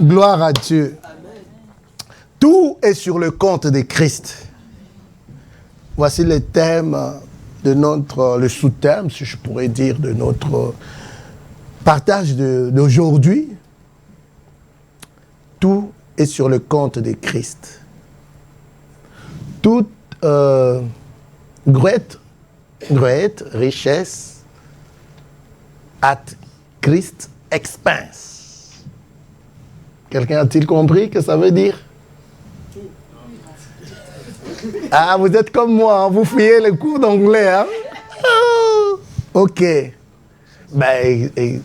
Gloire à Dieu. Tout est sur le compte de Christ. Voici le thème de le sous-thème, si je pourrais dire, de notre partage d'aujourd'hui. Tout est sur le compte de Christ. Toute great richesse at Christ expense. Quelqu'un a-t-il compris que ça veut dire? Ah, vous êtes comme moi, hein? Vous fouillez les cours d'anglais. Hein? Ok. Ben, et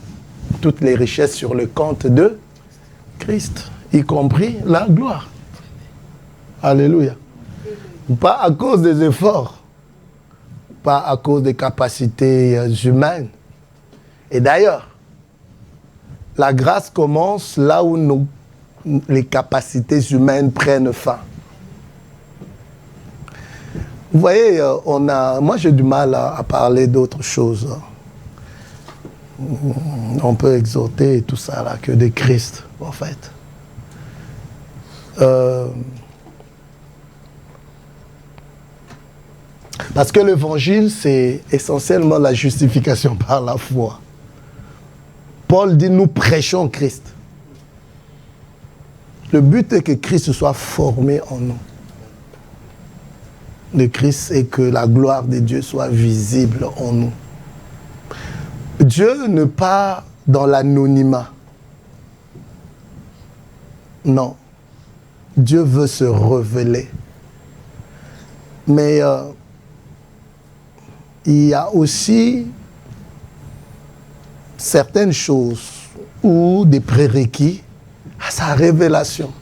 toutes les richesses sur le compte de Christ, y compris la gloire. Alléluia. Pas à cause des efforts, pas à cause des capacités humaines. Et d'ailleurs, la grâce commence là où les capacités humaines prennent fin. Vous voyez, moi j'ai du mal à parler d'autre chose. On peut exhorter et tout ça là, que de Christ, en fait. Parce que l'évangile, c'est essentiellement la justification par la foi. Paul dit, nous prêchons Christ. Le but est que Christ soit formé en nous. Le Christ est que la gloire de Dieu soit visible en nous. Dieu n'est pas dans l'anonymat. Non. Dieu veut se révéler. Mais il y a aussi certaines choses ou des prérequis à sa révélation.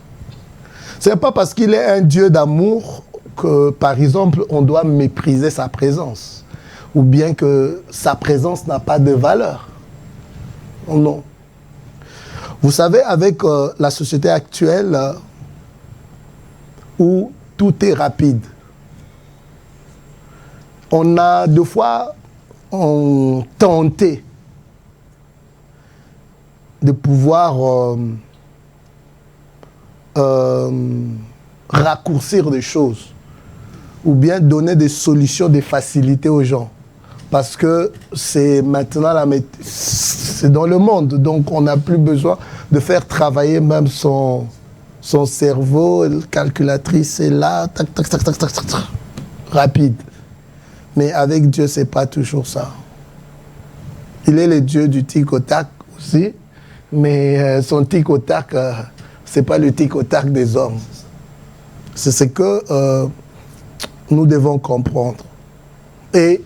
Ce n'est pas parce qu'il est un Dieu d'amour que, par exemple, on doit mépriser sa présence, ou bien que sa présence n'a pas de valeur. Non. Vous savez, avec la société actuelle, où tout est rapide, on a deux fois tenté de pouvoir raccourcir des choses ou bien donner des solutions, des facilités aux gens. Parce que c'est maintenant c'est dans le monde, donc on n'a plus besoin de faire travailler même son cerveau, la calculatrice est là, tac, tac, tac, tac, tac, tac, tac, rapide. Mais avec Dieu, c'est pas toujours ça. Il est le Dieu du tic-au-tac aussi, mais son tic-au-tac, c'est pas le tic-au-tac des hommes. C'est ce que nous devons comprendre. Et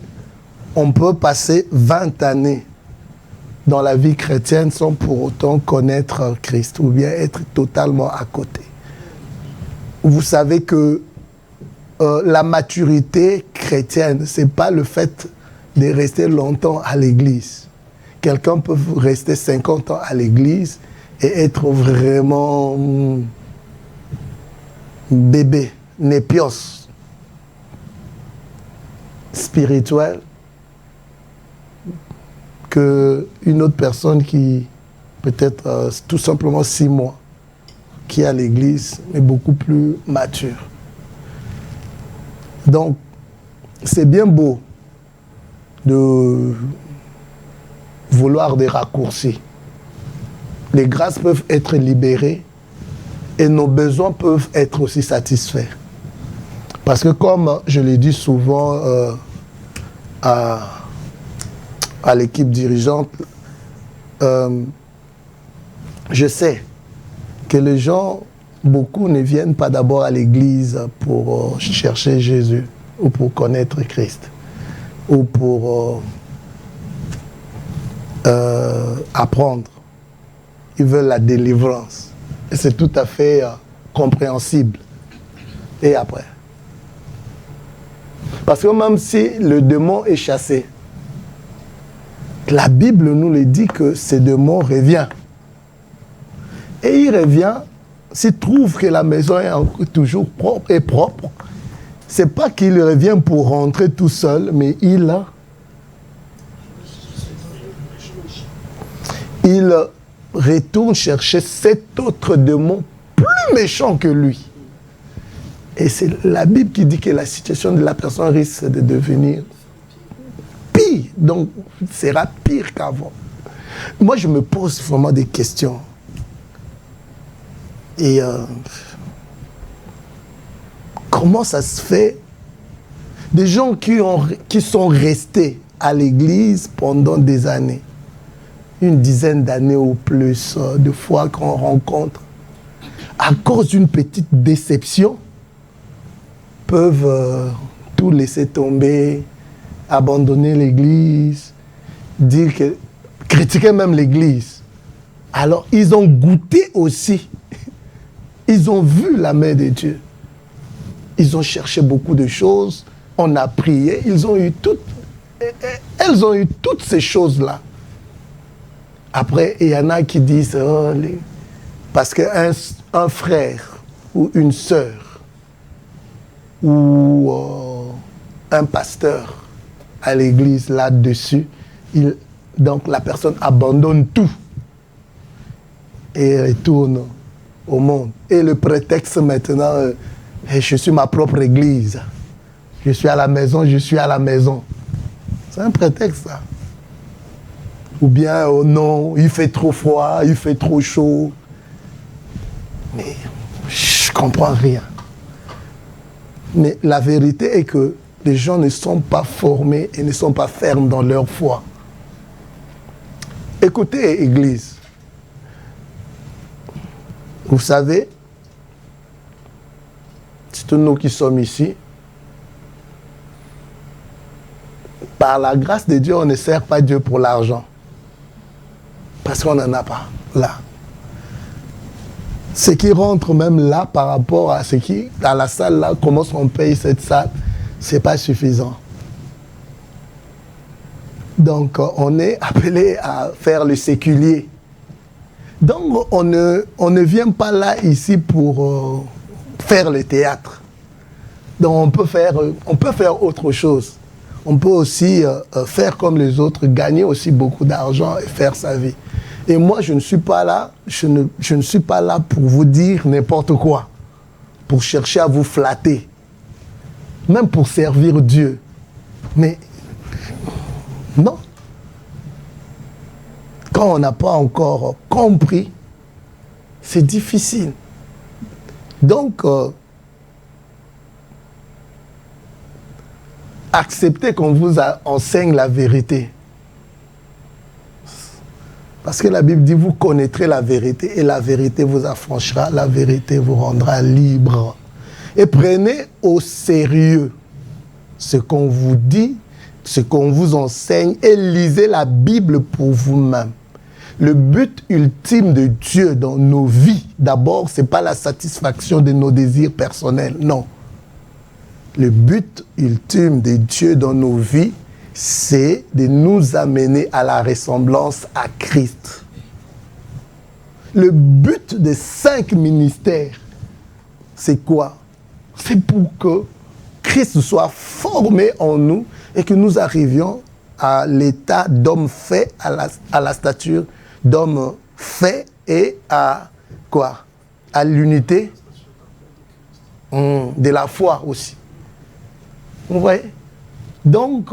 on peut passer 20 années dans la vie chrétienne sans pour autant connaître Christ ou bien être totalement à côté. Vous savez que la maturité chrétienne, ce n'est pas le fait de rester longtemps à l'église. Quelqu'un peut rester 50 ans à l'église et être vraiment bébé, népios, spirituel, qu'une autre personne qui, peut-être tout simplement 6 mois, qui est à l'église, mais beaucoup plus mature. Donc, c'est bien beau de vouloir des raccourcis. Les grâces peuvent être libérées et nos besoins peuvent être aussi satisfaits. Parce que comme je l'ai dit souvent à l'équipe dirigeante, je sais que les gens, beaucoup ne viennent pas d'abord à l'église pour chercher Jésus ou pour connaître Christ ou pour apprendre. Ils veulent la délivrance. Et c'est tout à fait compréhensible. Et après? Parce que même si le démon est chassé, la Bible nous le dit que ce démon revient. Et il revient, s'il trouve que la maison est toujours propre, c'est pas qu'il revient pour rentrer tout seul, mais il retourne chercher cet autre démon plus méchant que lui. Et c'est la Bible qui dit que la situation de la personne risque de devenir pire. Donc, sera pire qu'avant. Moi, je me pose vraiment des questions. Et comment ça se fait? Des gens qui sont restés à l'église pendant des années, une dizaine d'années ou plus, de fois qu'on rencontre, à cause d'une petite déception, peuvent tout laisser tomber, abandonner l'église, critiquer même l'église. Alors, ils ont goûté aussi. Ils ont vu la main de Dieu. Ils ont cherché beaucoup de choses. On a prié. Elles ont eu toutes ces choses-là. Après, il y en a qui disent, parce qu'un frère ou une sœur ou un pasteur à l'église là-dessus, donc la personne abandonne tout et retourne au monde. Et le prétexte maintenant, je suis ma propre église. Je suis à la maison, je suis à la maison. C'est un prétexte, ça. Ou bien, oh non, il fait trop froid, il fait trop chaud. Mais je ne comprends rien. Mais la vérité est que les gens ne sont pas formés et ne sont pas fermes dans leur foi. Écoutez, Église. Vous savez, c'est tous nous qui sommes ici. Par la grâce de Dieu, on ne sert pas Dieu pour l'argent. Parce qu'on n'en a pas, là. Ce qui rentre même là par rapport à ce qui, à la salle là, comment on paye cette salle, ce n'est pas suffisant. Donc, on est appelé à faire le séculier. Donc, on ne vient pas là ici pour faire le théâtre. Donc, on peut faire autre chose. On peut aussi faire comme les autres, gagner aussi beaucoup d'argent et faire sa vie. Et moi, je ne suis pas là, je ne suis pas là pour vous dire n'importe quoi, pour chercher à vous flatter, même pour servir Dieu. Mais non. Quand on n'a pas encore compris, c'est difficile. Donc, acceptez qu'on vous enseigne la vérité. Parce que la Bible dit, vous connaîtrez la vérité et la vérité vous affranchira, la vérité vous rendra libre. Et prenez au sérieux ce qu'on vous dit, ce qu'on vous enseigne et lisez la Bible pour vous-même. Le but ultime de Dieu dans nos vies, d'abord, ce n'est pas la satisfaction de nos désirs personnels, non. Le but ultime de Dieu dans nos vies, c'est de nous amener à la ressemblance à Christ. Le but des 5 ministères, c'est quoi? C'est pour que Christ soit formé en nous et que nous arrivions à l'état d'homme fait, à la stature d'homme fait et à quoi? À l'unité de la foi aussi. Vous voyez? Donc,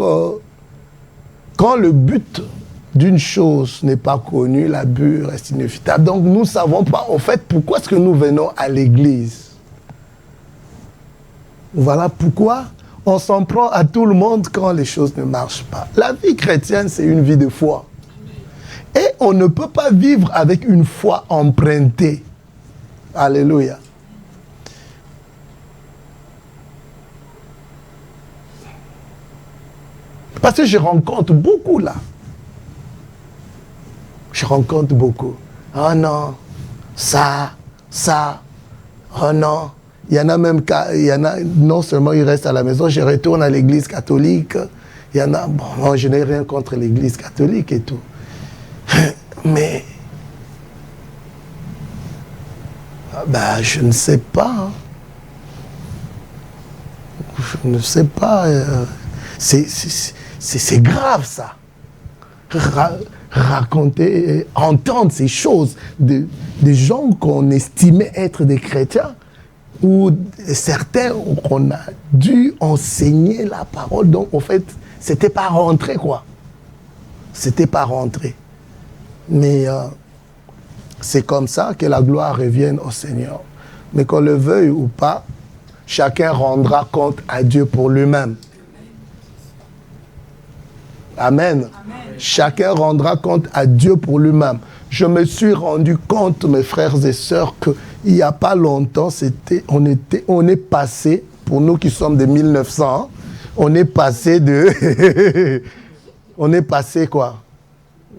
quand le but d'une chose n'est pas connu, la but reste inévitable. Donc, nous ne savons pas, en fait, pourquoi est-ce que nous venons à l'église. Voilà pourquoi on s'en prend à tout le monde quand les choses ne marchent pas. La vie chrétienne, c'est une vie de foi. Et on ne peut pas vivre avec une foi empruntée. Alléluia. Parce que je rencontre beaucoup là. Je rencontre beaucoup. Oh non, ça, oh non. Il y en a même, non seulement ils restent à la maison, je retourne à l'église catholique. Il y en a, bon, moi, je n'ai rien contre l'église catholique et tout. Mais, ben, je ne sais pas. Hein. Je ne sais pas. C'est grave, ça. raconter, entendre ces choses des gens qu'on estimait être des chrétiens, ou certains qu'on a dû enseigner la parole. Donc, en fait, c'était pas rentré, quoi. C'était pas rentré. Mais c'est comme ça que la gloire revienne au Seigneur. Mais qu'on le veuille ou pas, chacun rendra compte à Dieu pour lui-même. Amen. Amen. Chacun rendra compte à Dieu pour lui-même. Je me suis rendu compte, mes frères et sœurs, qu'il n'y a pas longtemps, on est passé, pour nous qui sommes de 1900, on est passé de... on est passé quoi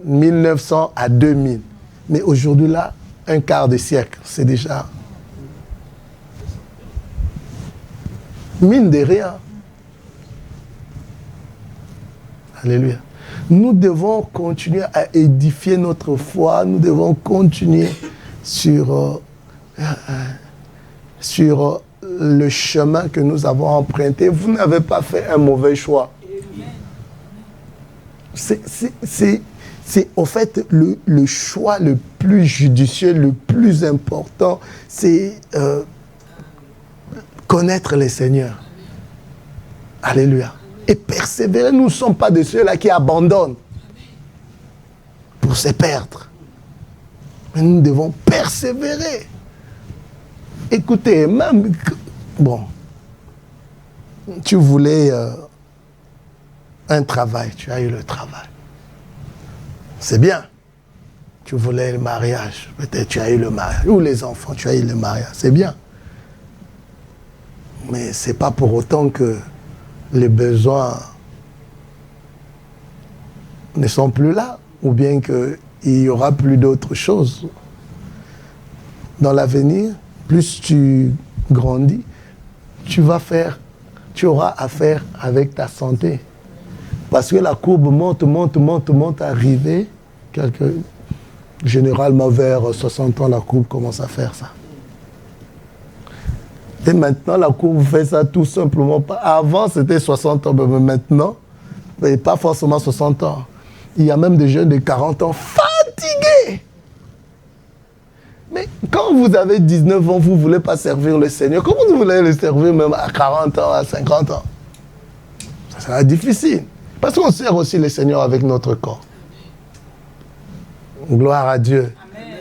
1900 à 2000. Mais aujourd'hui, là, un quart de siècle, c'est déjà... mine de rien. Alléluia. Nous devons continuer à édifier notre foi. Nous devons continuer sur le chemin que nous avons emprunté. Vous n'avez pas fait un mauvais choix. C'est au fait le choix le plus judicieux, le plus important, c'est connaître le Seigneur. Alléluia. Et persévérer, nous ne sommes pas de ceux-là qui abandonnent pour se perdre. Mais nous devons persévérer. Écoutez, même... Bon, tu voulais un travail, tu as eu le travail. C'est bien. Tu voulais le mariage, peut-être tu as eu le mariage. Ou les enfants, tu as eu le mariage, c'est bien. Mais ce n'est pas pour autant que les besoins ne sont plus là, ou bien qu'il y aura plus d'autres choses. Dans l'avenir, plus tu grandis, tu auras affaire avec ta santé. Parce que la courbe monte, arriver, généralement vers 60 ans, la courbe commence à faire ça. Et maintenant, la courbe fait ça tout simplement pas. Avant, c'était 60 ans, mais maintenant, et pas forcément 60 ans. Il y a même des jeunes de 40 ans fatigués. Mais quand vous avez 19 ans, vous ne voulez pas servir le Seigneur. Comment vous voulez le servir même à 40 ans, à 50 ans? Ça sera difficile. Parce qu'on sert aussi le Seigneur avec notre corps. Gloire à Dieu. Amen.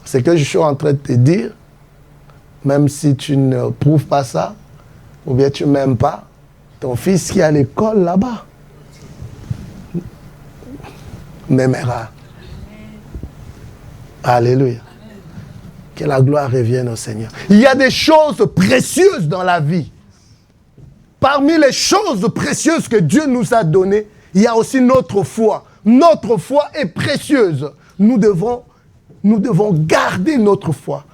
C'est que je suis en train de te dire, même si tu ne prouves pas ça, ou bien tu ne m'aimes pas, ton fils qui est à l'école là-bas m'aimera. Alléluia. Que la gloire revienne au Seigneur. Il y a des choses précieuses dans la vie. Parmi les choses précieuses que Dieu nous a données, il y a aussi notre foi. Notre foi est précieuse. Nous devons garder notre foi.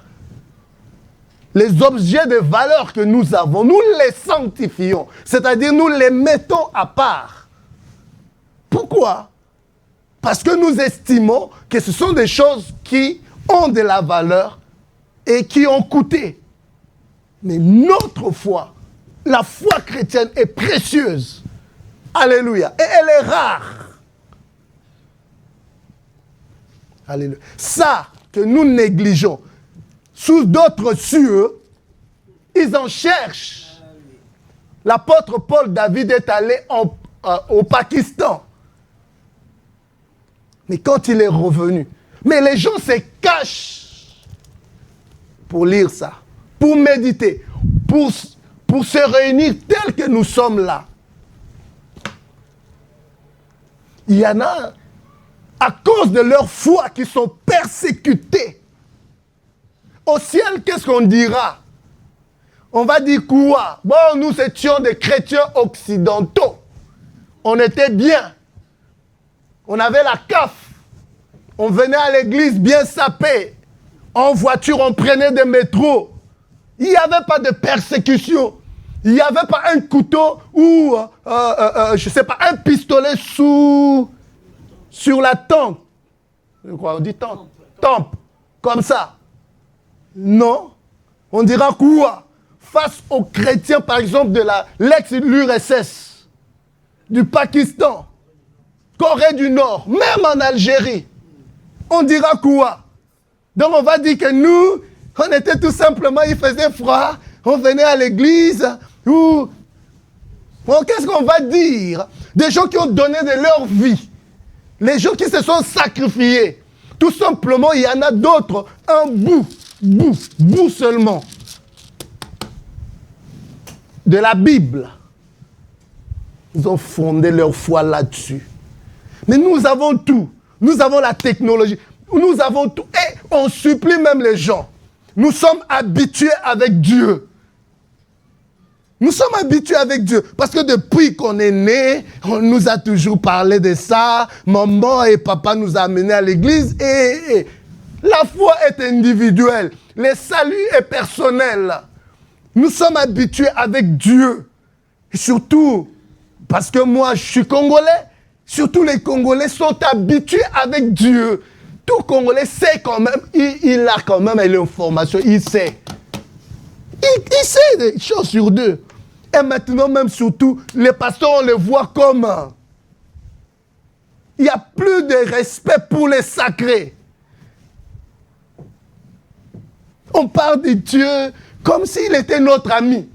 Les objets de valeur que nous avons, nous les sanctifions. C'est-à-dire, nous les mettons à part. Pourquoi? Parce que nous estimons que ce sont des choses qui ont de la valeur et qui ont coûté. Mais notre foi, la foi chrétienne est précieuse. Alléluia. Et elle est rare. Alléluia. Ça que nous négligeons, sous d'autres cieux, ils en cherchent. L'apôtre Paul David est allé au Pakistan. Mais quand il est revenu, mais les gens se cachent pour lire ça, pour méditer, pour se réunir tels que nous sommes là. Il y en a, à cause de leur foi, qui sont persécutés. Au ciel, qu'est-ce qu'on dira? On va dire quoi? Bon, nous étions des chrétiens occidentaux. On était bien. On avait la CAF. On venait à l'église bien sapé. En voiture, on prenait des métros. Il n'y avait pas de persécution. Il n'y avait pas un couteau ou, je ne sais pas, un pistolet sur la tempe. Je crois, on dit tempe. Tempe. Comme ça. Non. On dira quoi? Face aux chrétiens, par exemple, de l'ex-URSS, du Pakistan. Corée du Nord, même en Algérie, on dira quoi? Donc on va dire que nous, on était tout simplement, il faisait froid, on venait à l'église, ou... Bon, qu'est-ce qu'on va dire? Des gens qui ont donné de leur vie, les gens qui se sont sacrifiés. Tout simplement, il y en a d'autres, un bout seulement de la Bible. Ils ont fondé leur foi là-dessus. Mais nous avons tout. Nous avons la technologie. Nous avons tout. Et on supplie même les gens. Nous sommes habitués avec Dieu. Nous sommes habitués avec Dieu. Parce que depuis qu'on est né, on nous a toujours parlé de ça. Maman et papa nous ont amenés à l'église. Et la foi est individuelle. Le salut est personnel. Nous sommes habitués avec Dieu. Et surtout, parce que moi, je suis Congolais, surtout les Congolais sont habitués avec Dieu. Tout Congolais sait quand même, il a quand même l'information, il sait. Il sait des choses sur Dieu. Et maintenant, même surtout, les pasteurs, on les voit comme... Il n'y a plus de respect pour les sacrés. On parle de Dieu comme s'il était notre ami.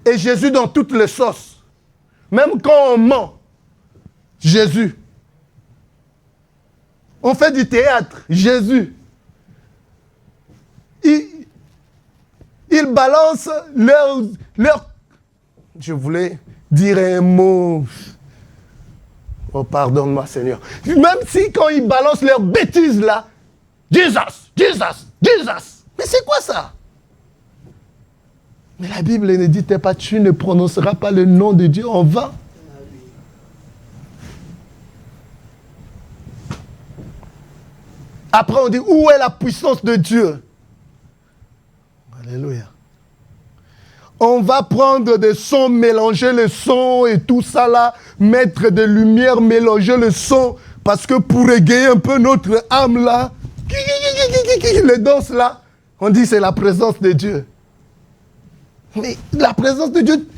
Et Jésus dans toutes les sauces. Même quand on ment, Jésus. On fait du théâtre, Jésus. Ils balancent leur... Je voulais dire un mot. Oh, pardonne-moi, Seigneur. Même si quand ils balancent leurs bêtises là, Jesus. Mais c'est quoi ça? Mais la Bible ne dit pas, tu ne prononceras pas le nom de Dieu en vain. Après, on dit, où est la puissance de Dieu? Alléluia. On va prendre des sons, mélanger les sons et tout ça là, mettre des lumières, mélanger le son, parce que pour égayer un peu notre âme là, les danses là, on dit c'est la présence de Dieu. Mais la présence de Dieu,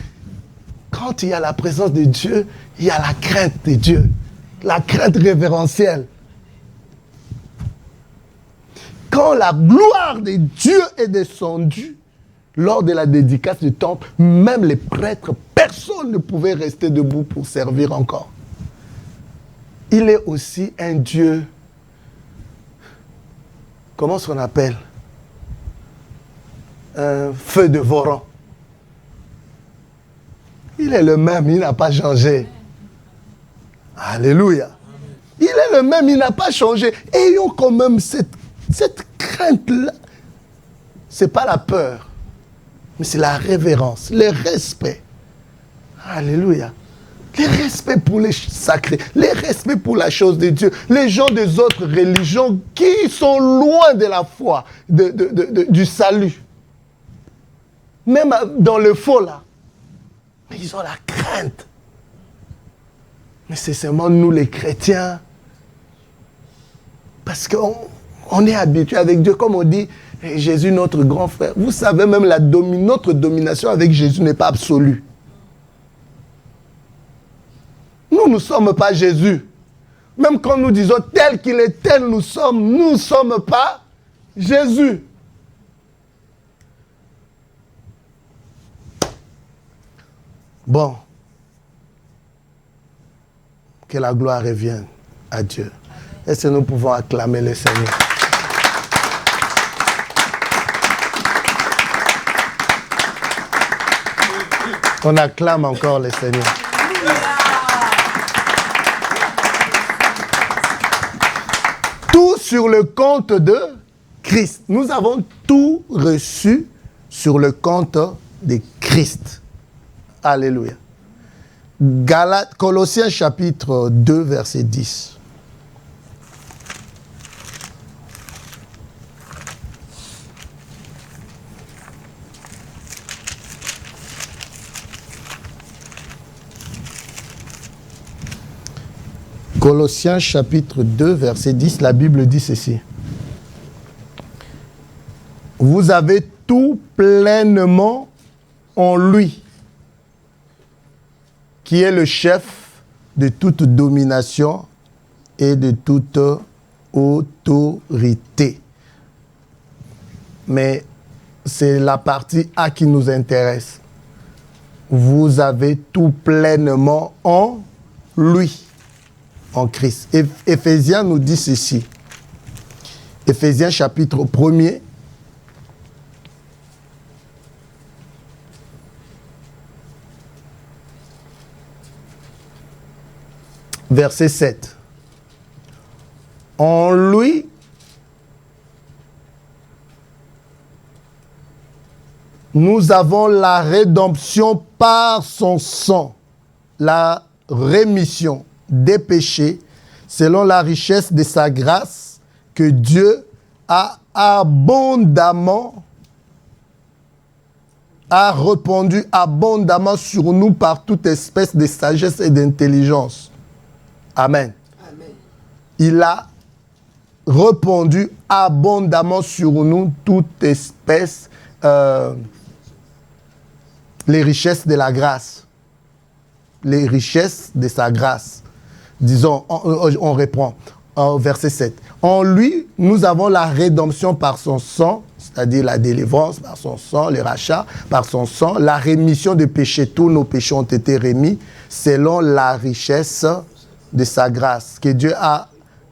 quand il y a la présence de Dieu, il y a la crainte de Dieu, la crainte révérentielle. Quand la gloire de Dieu est descendue, lors de la dédicace du temple, même les prêtres, personne ne pouvait rester debout pour servir encore. Il est aussi un Dieu, comment est-ce qu'on appelle? Un feu dévorant. Il est le même, il n'a pas changé. Alléluia. Il est le même, il n'a pas changé. Ayons quand même cette crainte-là. Ce n'est pas la peur, mais c'est la révérence, le respect. Alléluia. Le respect pour les sacrés, le respect pour la chose de Dieu. Les gens des autres religions qui sont loin de la foi, du salut. Même dans le faux là. Mais ils ont la crainte. Mais c'est seulement nous les chrétiens. Parce qu'on est habitué avec Dieu. Comme on dit, Jésus notre grand frère. Vous savez même notre domination avec Jésus n'est pas absolue. Nous ne sommes pas Jésus. Même quand nous disons tel qu'il est, tel nous ne sommes pas Jésus. Bon. Que la gloire revienne à Dieu. Est-ce que nous pouvons acclamer le Seigneur? On acclame encore le Seigneur. Tout sur le compte de Christ. Nous avons tout reçu sur le compte de Christ. Alléluia. Colossiens chapitre 2, verset 10. Colossiens chapitre 2, verset 10, la Bible dit ceci. Vous avez tout pleinement en lui, qui est le chef de toute domination et de toute autorité. Mais c'est la partie A qui nous intéresse. Vous avez tout pleinement en lui, en Christ. Éphésiens nous dit ceci. Éphésiens chapitre 1er. Verset 7. En lui, nous avons la rédemption par son sang, la rémission des péchés, selon la richesse de sa grâce que Dieu a répandu abondamment sur nous par toute espèce de sagesse et d'intelligence. Amen. Amen. Il a répandu abondamment sur nous toute espèce, les richesses de la grâce. Les richesses de sa grâce. Disons, on reprend, verset 7. En lui, nous avons la rédemption par son sang, c'est-à-dire la délivrance par son sang, le rachat par son sang, la rémission des péchés. Tous nos péchés ont été remis selon la richesse de sa grâce, que Dieu a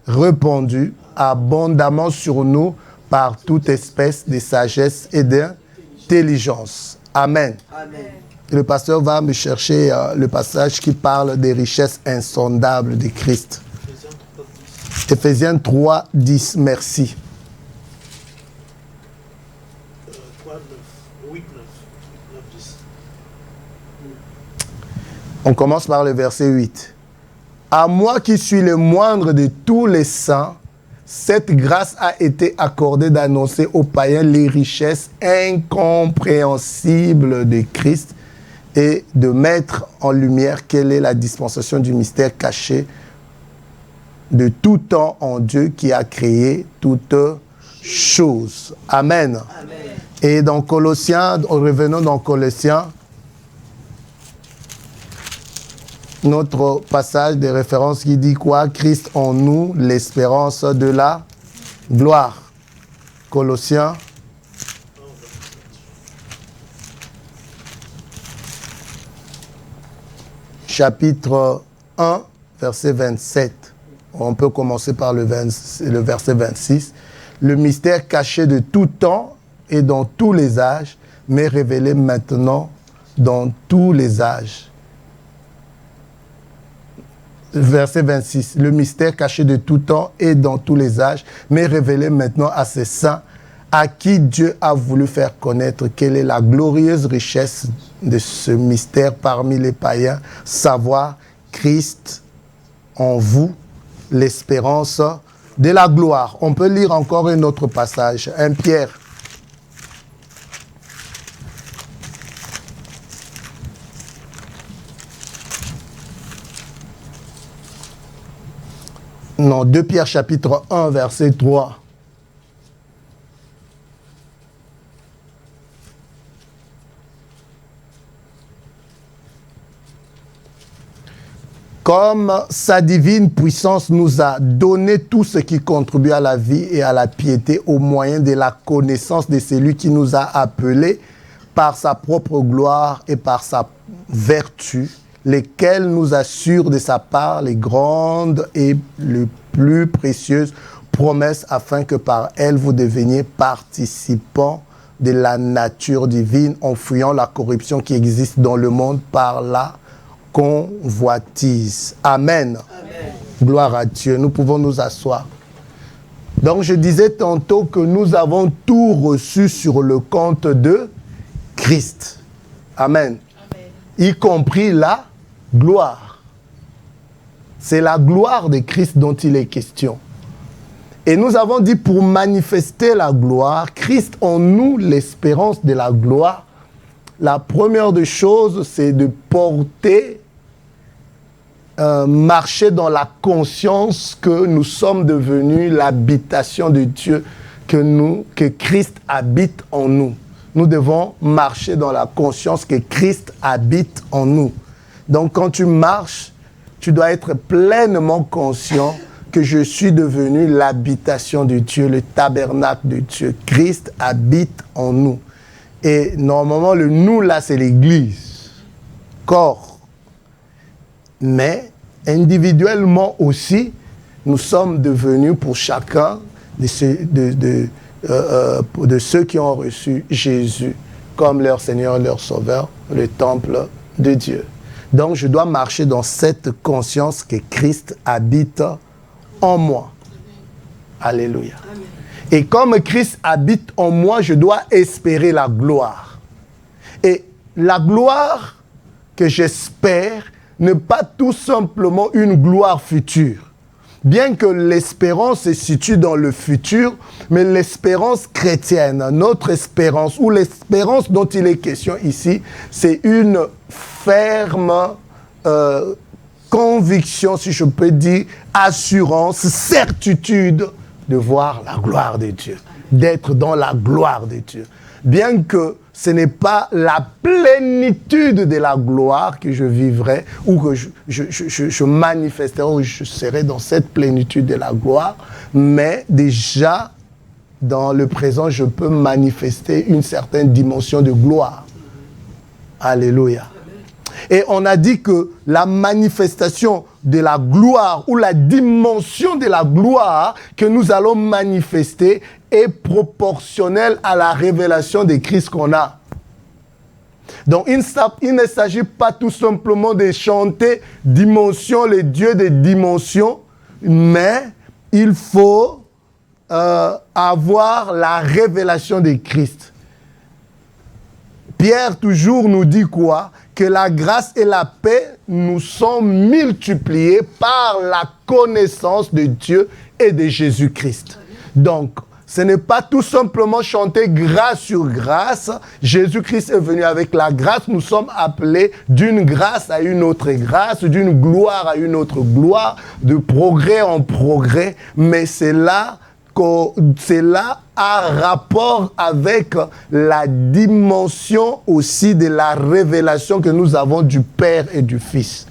répandu abondamment sur nous par toute espèce de sagesse et d'intelligence. Amen. Amen. Le pasteur va me chercher le passage qui parle des richesses insondables de Christ. Éphésiens 3, 10, merci. 3, 9, 8, 9, 10. On commence par le verset 8. À moi qui suis le moindre de tous les saints, cette grâce a été accordée d'annoncer aux païens les richesses incompréhensibles de Christ et de mettre en lumière quelle est la dispensation du mystère caché de tout temps en Dieu qui a créé toutes choses. Amen. Amen. Et dans Colossiens, revenons dans Colossiens, notre passage de référence qui dit quoi? Christ en nous, l'espérance de la gloire. Colossiens. Chapitre 1, verset 27. On peut commencer par le verset 26. Le mystère caché de tout temps et dans tous les âges, mais révélé maintenant dans tous les âges. Verset 26. Le mystère caché de tout temps et dans tous les âges, mais révélé maintenant à ses saints, à qui Dieu a voulu faire connaître quelle est la glorieuse richesse de ce mystère parmi les païens, savoir Christ en vous, l'espérance de la gloire. On peut lire encore un autre passage, 1 Pierre. Non, 2 Pierre chapitre 1, verset 3. Comme sa divine puissance nous a donné tout ce qui contribue à la vie et à la piété au moyen de la connaissance de celui qui nous a appelés par sa propre gloire et par sa vertu, lesquels nous assurent de sa part les grandes et les plus précieuses promesses afin que par elles vous deveniez participants de la nature divine en fuyant la corruption qui existe dans le monde par la convoitise. Amen. Amen. Gloire à Dieu. Nous pouvons nous asseoir. Donc je disais tantôt que nous avons tout reçu sur le compte de Christ. Amen. Amen. Y compris la gloire. C'est la gloire de Christ dont il est question. Et nous avons dit pour manifester la gloire, Christ en nous, l'espérance de la gloire, la première des choses, c'est de porter, marcher dans la conscience que nous sommes devenus l'habitation de Dieu, que Christ habite en nous. Nous devons marcher dans la conscience que Christ habite en nous. Donc quand tu marches, tu dois être pleinement conscient que je suis devenu l'habitation de Dieu, le tabernacle de Dieu. Christ habite en nous. Et normalement, le nous là, c'est l'Église, corps. Mais individuellement aussi, nous sommes devenus pour chacun de ceux qui ont reçu Jésus comme leur Seigneur, leur Sauveur, le temple de Dieu. Donc, je dois marcher dans cette conscience que Christ habite en moi. Alléluia. Amen. Et comme Christ habite en moi, je dois espérer la gloire. Et la gloire que j'espère n'est pas tout simplement une gloire future. Bien que l'espérance se situe dans le futur, mais l'espérance chrétienne, notre espérance, ou l'espérance dont il est question ici, c'est une ferme conviction, si je peux dire, assurance, certitude de voir la gloire de Dieu, d'être dans la gloire de Dieu. Bien que ce n'est pas la plénitude de la gloire que je vivrai ou que je manifesterai ou je serai dans cette plénitude de la gloire, mais déjà, dans le présent, je peux manifester une certaine dimension de gloire. Alléluia. Et on a dit que la manifestation de la gloire ou la dimension de la gloire que nous allons manifester est proportionnelle à la révélation de Christ qu'on a. Donc, il ne s'agit pas tout simplement de chanter dimension, les dieux des dimensions, mais il faut avoir la révélation de Christ. Pierre toujours nous dit quoi? Que la grâce et la paix nous sont multipliées par la connaissance de Dieu et de Jésus-Christ. Donc, ce n'est pas tout simplement chanter grâce sur grâce. Jésus-Christ est venu avec la grâce. Nous sommes appelés d'une grâce à une autre grâce, d'une gloire à une autre gloire, de progrès en progrès. Mais cela a rapport avec la dimension aussi de la révélation que nous avons du Père et du Fils.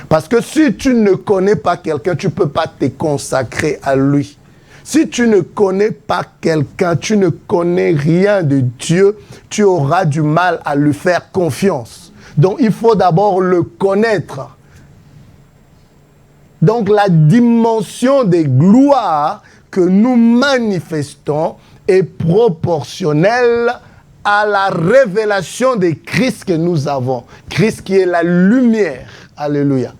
Parce que si tu ne connais pas quelqu'un, tu ne peux pas te consacrer à lui. Si tu ne connais pas quelqu'un, tu ne connais rien de Dieu, tu auras du mal à lui faire confiance. Donc il faut d'abord le connaître. Donc la dimension des gloires que nous manifestons est proportionnelle à la révélation de Christ que nous avons. Christ qui est la lumière. Alléluia.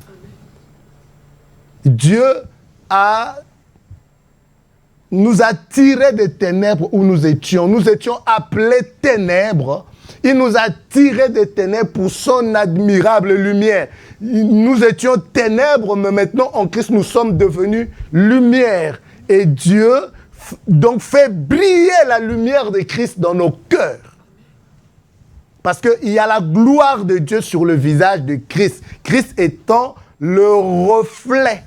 Dieu nous a tirés des ténèbres où nous étions. Nous étions appelés ténèbres. Il nous a tirés des ténèbres pour son admirable lumière. Nous étions ténèbres, mais maintenant en Christ nous sommes devenus lumière. Et Dieu donc fait briller la lumière de Christ dans nos cœurs. Parce qu'il y a la gloire de Dieu sur le visage de Christ. Christ étant le reflet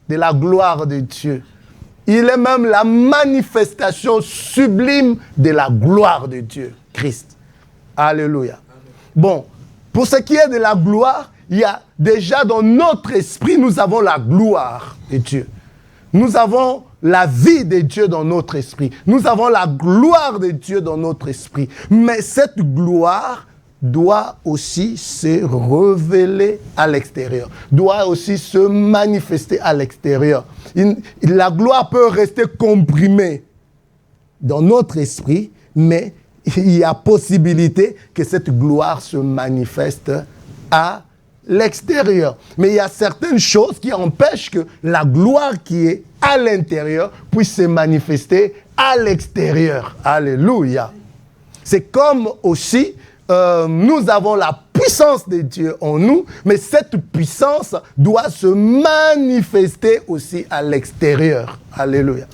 de la gloire de Dieu. Il est même la manifestation sublime de la gloire de Dieu, Christ. Alléluia. Bon, pour ce qui est de la gloire, il y a déjà dans notre esprit, nous avons la gloire de Dieu. Nous avons la vie de Dieu dans notre esprit. Nous avons la gloire de Dieu dans notre esprit. Mais cette gloire doit aussi se révéler à l'extérieur, doit aussi se manifester à l'extérieur. La gloire peut rester comprimée dans notre esprit, mais il y a possibilité que cette gloire se manifeste à l'extérieur. Mais il y a certaines choses qui empêchent que la gloire qui est à l'intérieur puisse se manifester à l'extérieur. Alléluia. C'est comme aussi, nous avons la puissance de Dieu en nous, mais cette puissance doit se manifester aussi à l'extérieur. Alléluia.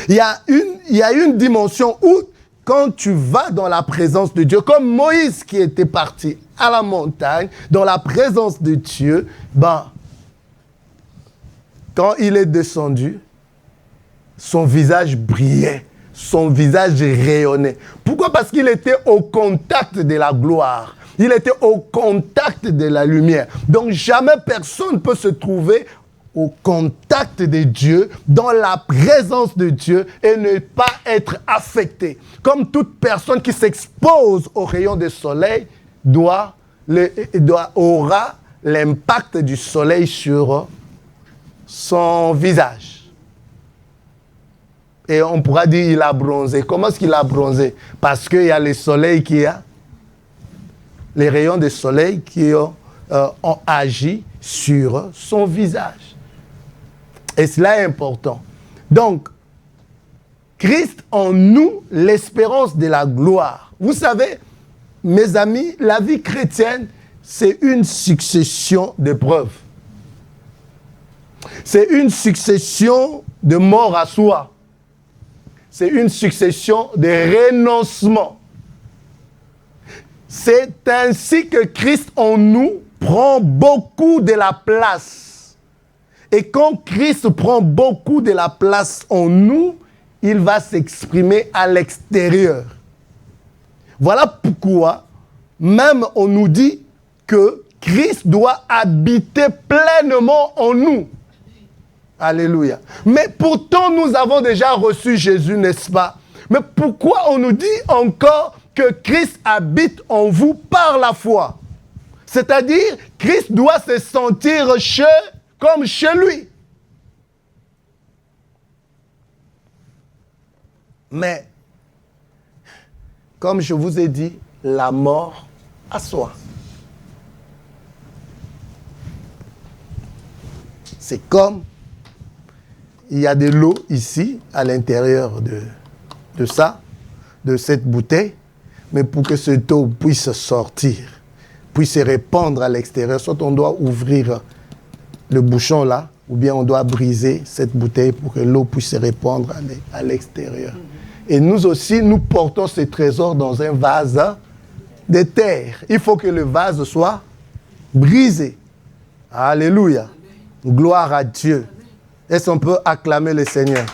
Il y a une dimension où, quand tu vas dans la présence de Dieu, comme Moïse qui était parti à la montagne, dans la présence de Dieu, quand il est descendu, son visage brillait, son visage rayonnait. Pourquoi? Parce qu'il était au contact de la gloire. Il était au contact de la lumière. Donc jamais personne ne peut se trouver au contact de Dieu, dans la présence de Dieu et ne pas être affecté. Comme toute personne qui s'expose aux rayons du soleil aura l'impact du soleil sur son visage. Et on pourra dire qu'il a bronzé. Comment est-ce qu'il a bronzé? Parce qu'il y a le soleil qui a, les rayons du soleil qui ont agi sur son visage. Et cela est important. Donc, Christ en nous, l'espérance de la gloire. Vous savez, mes amis, la vie chrétienne, c'est une succession d'épreuves. C'est une succession de mort à soi. C'est une succession de renoncements. C'est ainsi que Christ en nous prend beaucoup de la place. Et quand Christ prend beaucoup de la place en nous, il va s'exprimer à l'extérieur. Voilà pourquoi, même on nous dit que Christ doit habiter pleinement en nous. Alléluia. Mais pourtant, nous avons déjà reçu Jésus, n'est-ce pas? Mais pourquoi on nous dit encore que Christ habite en vous par la foi? C'est-à-dire, Christ doit se sentir comme chez lui. Mais, comme je vous ai dit, la mort à soi. C'est comme, il y a de l'eau ici, à l'intérieur de cette bouteille, mais pour que cette eau puisse sortir, puisse se répandre à l'extérieur, soit on doit ouvrir le bouchon là, ou bien on doit briser cette bouteille pour que l'eau puisse se répandre à l'extérieur. Et nous aussi, nous portons ces trésors dans un vase de terre. Il faut que le vase soit brisé. Alléluia. Gloire à Dieu. Est-ce qu'on peut acclamer le Seigneur?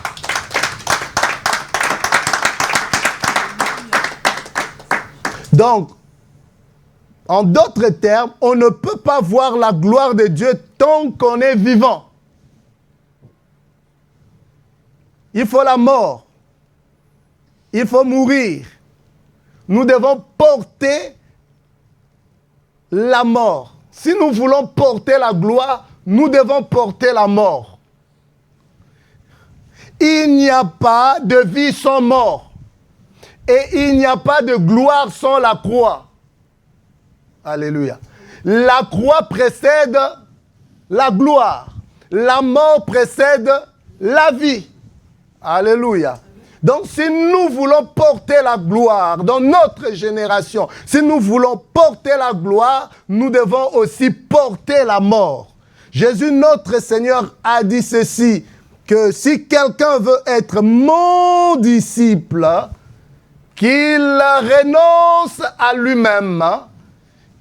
Donc, en d'autres termes, on ne peut pas voir la gloire de Dieu tant qu'on est vivant. Il faut la mort. Il faut mourir. Nous devons porter la mort. Si nous voulons porter la gloire, nous devons porter la mort. Il n'y a pas de vie sans mort. Et il n'y a pas de gloire sans la croix. Alléluia. La croix précède la gloire. La mort précède la vie. Alléluia. Donc, si nous voulons porter la gloire dans notre génération, si nous voulons porter la gloire, nous devons aussi porter la mort. Jésus, notre Seigneur, a dit ceci, que si quelqu'un veut être mon disciple, qu'il renonce à lui-même,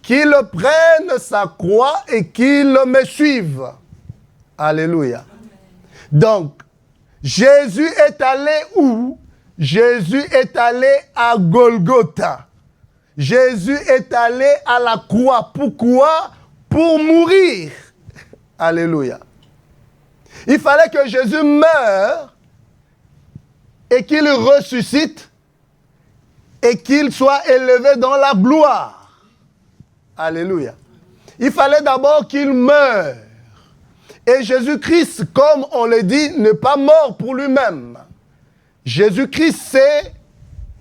qu'il prenne sa croix et qu'il me suive. Alléluia. Donc, Jésus est allé où? Jésus est allé à Golgotha. Jésus est allé à la croix. Pourquoi? Pour mourir. Alléluia. Il fallait que Jésus meure et qu'il ressuscite et qu'il soit élevé dans la gloire. Alléluia. Il fallait d'abord qu'il meure. Et Jésus-Christ, comme on le dit, n'est pas mort pour lui-même. Jésus-Christ s'est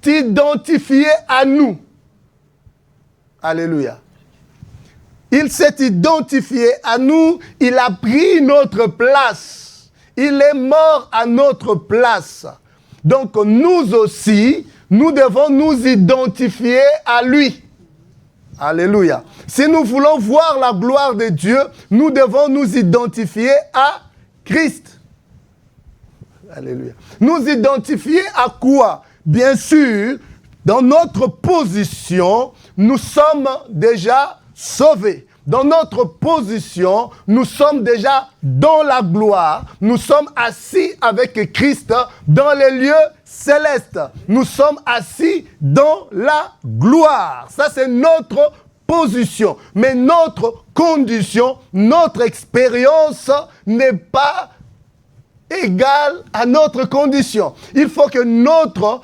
identifié à nous. Alléluia. Il s'est identifié à nous, il a pris notre place. Il est mort à notre place. Donc nous aussi, nous devons nous identifier à lui. Alléluia. Si nous voulons voir la gloire de Dieu, nous devons nous identifier à Christ. Alléluia. Nous identifier à quoi? Bien sûr, dans notre position, nous sommes déjà sauvés. Dans notre position, nous sommes déjà dans la gloire. Nous sommes assis avec Christ dans les lieux célestes. Nous sommes assis dans la gloire. Ça, c'est notre position, mais notre condition, notre expérience n'est pas égale à notre condition. Il faut que notre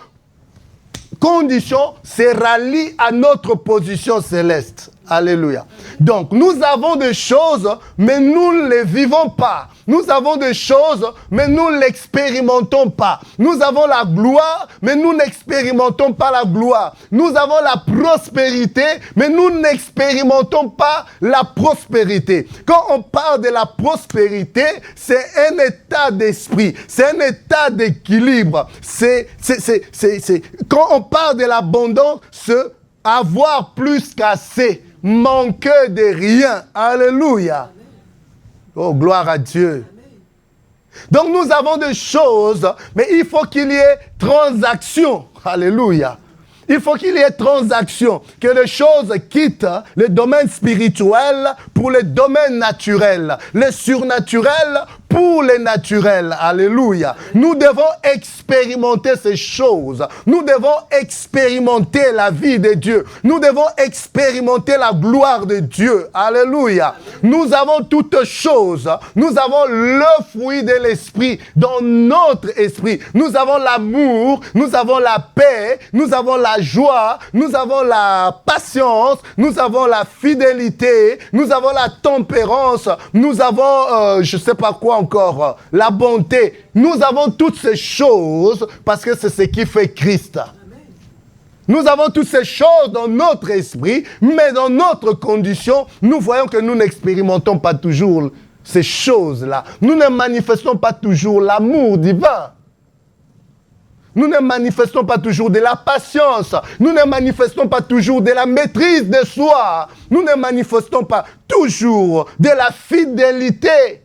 condition se rallie à notre position céleste. Alléluia. Donc, nous avons des choses, mais nous ne les vivons pas. Nous avons des choses, mais nous ne l'expérimentons pas. Nous avons la gloire, mais nous n'expérimentons pas la gloire. Nous avons la prospérité, mais nous n'expérimentons pas la prospérité. Quand on parle de la prospérité, c'est un état d'esprit, c'est un état d'équilibre. Quand on parle de l'abondance, c'est avoir plus qu'assez. Manquer de rien. Alléluia. Oh, gloire à Dieu. Donc nous avons des choses, mais il faut qu'il y ait transaction. Alléluia. Il faut qu'il y ait transaction, que les choses quittent le domaine spirituel pour le domaine naturel, le surnaturel pour les naturels. Alléluia. Nous devons expérimenter ces choses. Nous devons expérimenter la vie de Dieu. Nous devons expérimenter la gloire de Dieu. Alléluia. Nous avons toutes choses. Nous avons le fruit de l'esprit dans notre esprit. Nous avons l'amour, nous avons la paix, nous avons la joie, nous avons la patience, nous avons la fidélité, nous avons la tempérance, nous avons, je ne sais pas quoi encore, la bonté. Nous avons toutes ces choses parce que c'est ce qui fait Christ. Nous avons toutes ces choses dans notre esprit, mais dans notre condition, nous voyons que nous n'expérimentons pas toujours ces choses-là. Nous ne manifestons pas toujours l'amour divin. Nous ne manifestons pas toujours de la patience. Nous ne manifestons pas toujours de la maîtrise de soi. Nous ne manifestons pas toujours de la fidélité.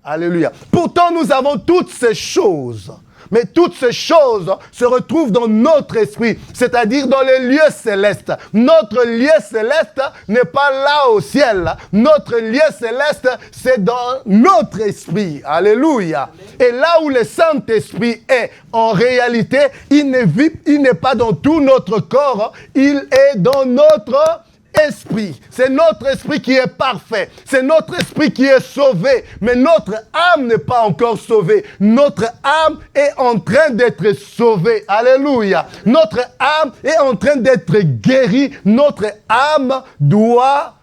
Alléluia. Pourtant, nous avons toutes ces choses. Mais toutes ces choses se retrouvent dans notre esprit, c'est-à-dire dans les lieux célestes. Notre lieu céleste n'est pas là au ciel. Notre lieu céleste, c'est dans notre esprit. Alléluia. Et là où le Saint-Esprit est, en réalité, il n'est pas dans tout notre corps, il est dans notre esprit. C'est notre esprit qui est parfait. C'est notre esprit qui est sauvé. Mais notre âme n'est pas encore sauvée. Notre âme est en train d'être sauvée. Alléluia. Notre âme est en train d'être guérie. Notre âme doit...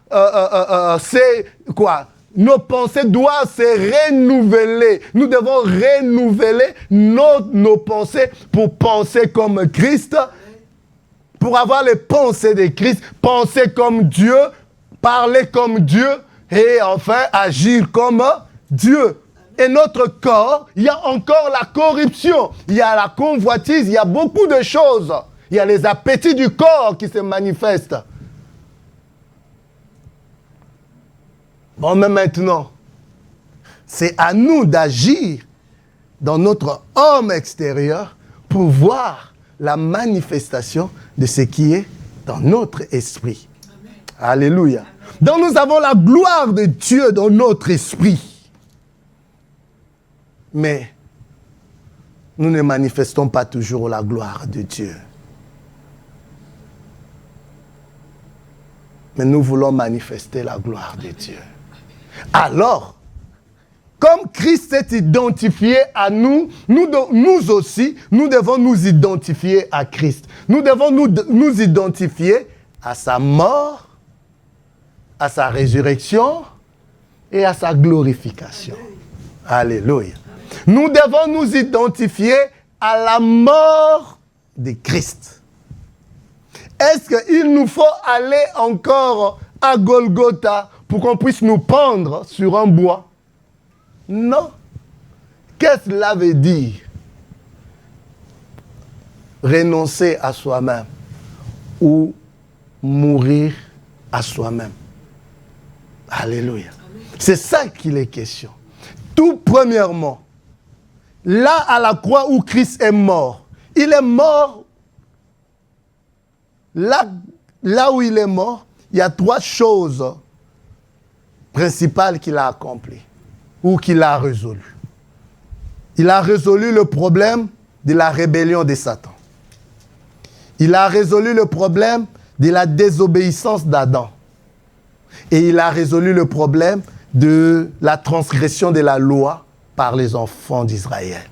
c'est quoi? Nos pensées doivent se renouveler. Nous devons renouveler nos pensées pour penser comme Christ. Pour avoir les pensées de Christ, penser comme Dieu, parler comme Dieu et enfin agir comme Dieu. Et notre corps, il y a encore la corruption, il y a la convoitise, il y a beaucoup de choses. Il y a les appétits du corps qui se manifestent. Bon, mais maintenant, c'est à nous d'agir dans notre homme extérieur pour voir la manifestation de ce qui est dans notre esprit. Amen. Alléluia. Donc nous avons la gloire de Dieu dans notre esprit. Mais nous ne manifestons pas toujours la gloire de Dieu. Mais nous voulons manifester la gloire de Dieu. Alors, comme Christ s'est identifié à nous, nous aussi, nous devons nous identifier à Christ. Nous devons nous identifier à sa mort, à sa résurrection et à sa glorification. Alléluia. Nous devons nous identifier à la mort de Christ. Est-ce qu'il nous faut aller encore à Golgotha pour qu'on puisse nous pendre sur un bois? Non. Qu'est-ce que cela veut dire? Renoncer à soi-même ou mourir à soi-même. Alléluia. C'est ça qu'il est question. Tout premièrement, là à la croix où Christ est mort, il est mort. Là où il est mort, il y a 3 choses principales qu'il a accomplies. Ou qu'il a résolu. Il a résolu le problème de la rébellion de Satan. Il a résolu le problème de la désobéissance d'Adam. Et il a résolu le problème de la transgression de la loi par les enfants d'Israël.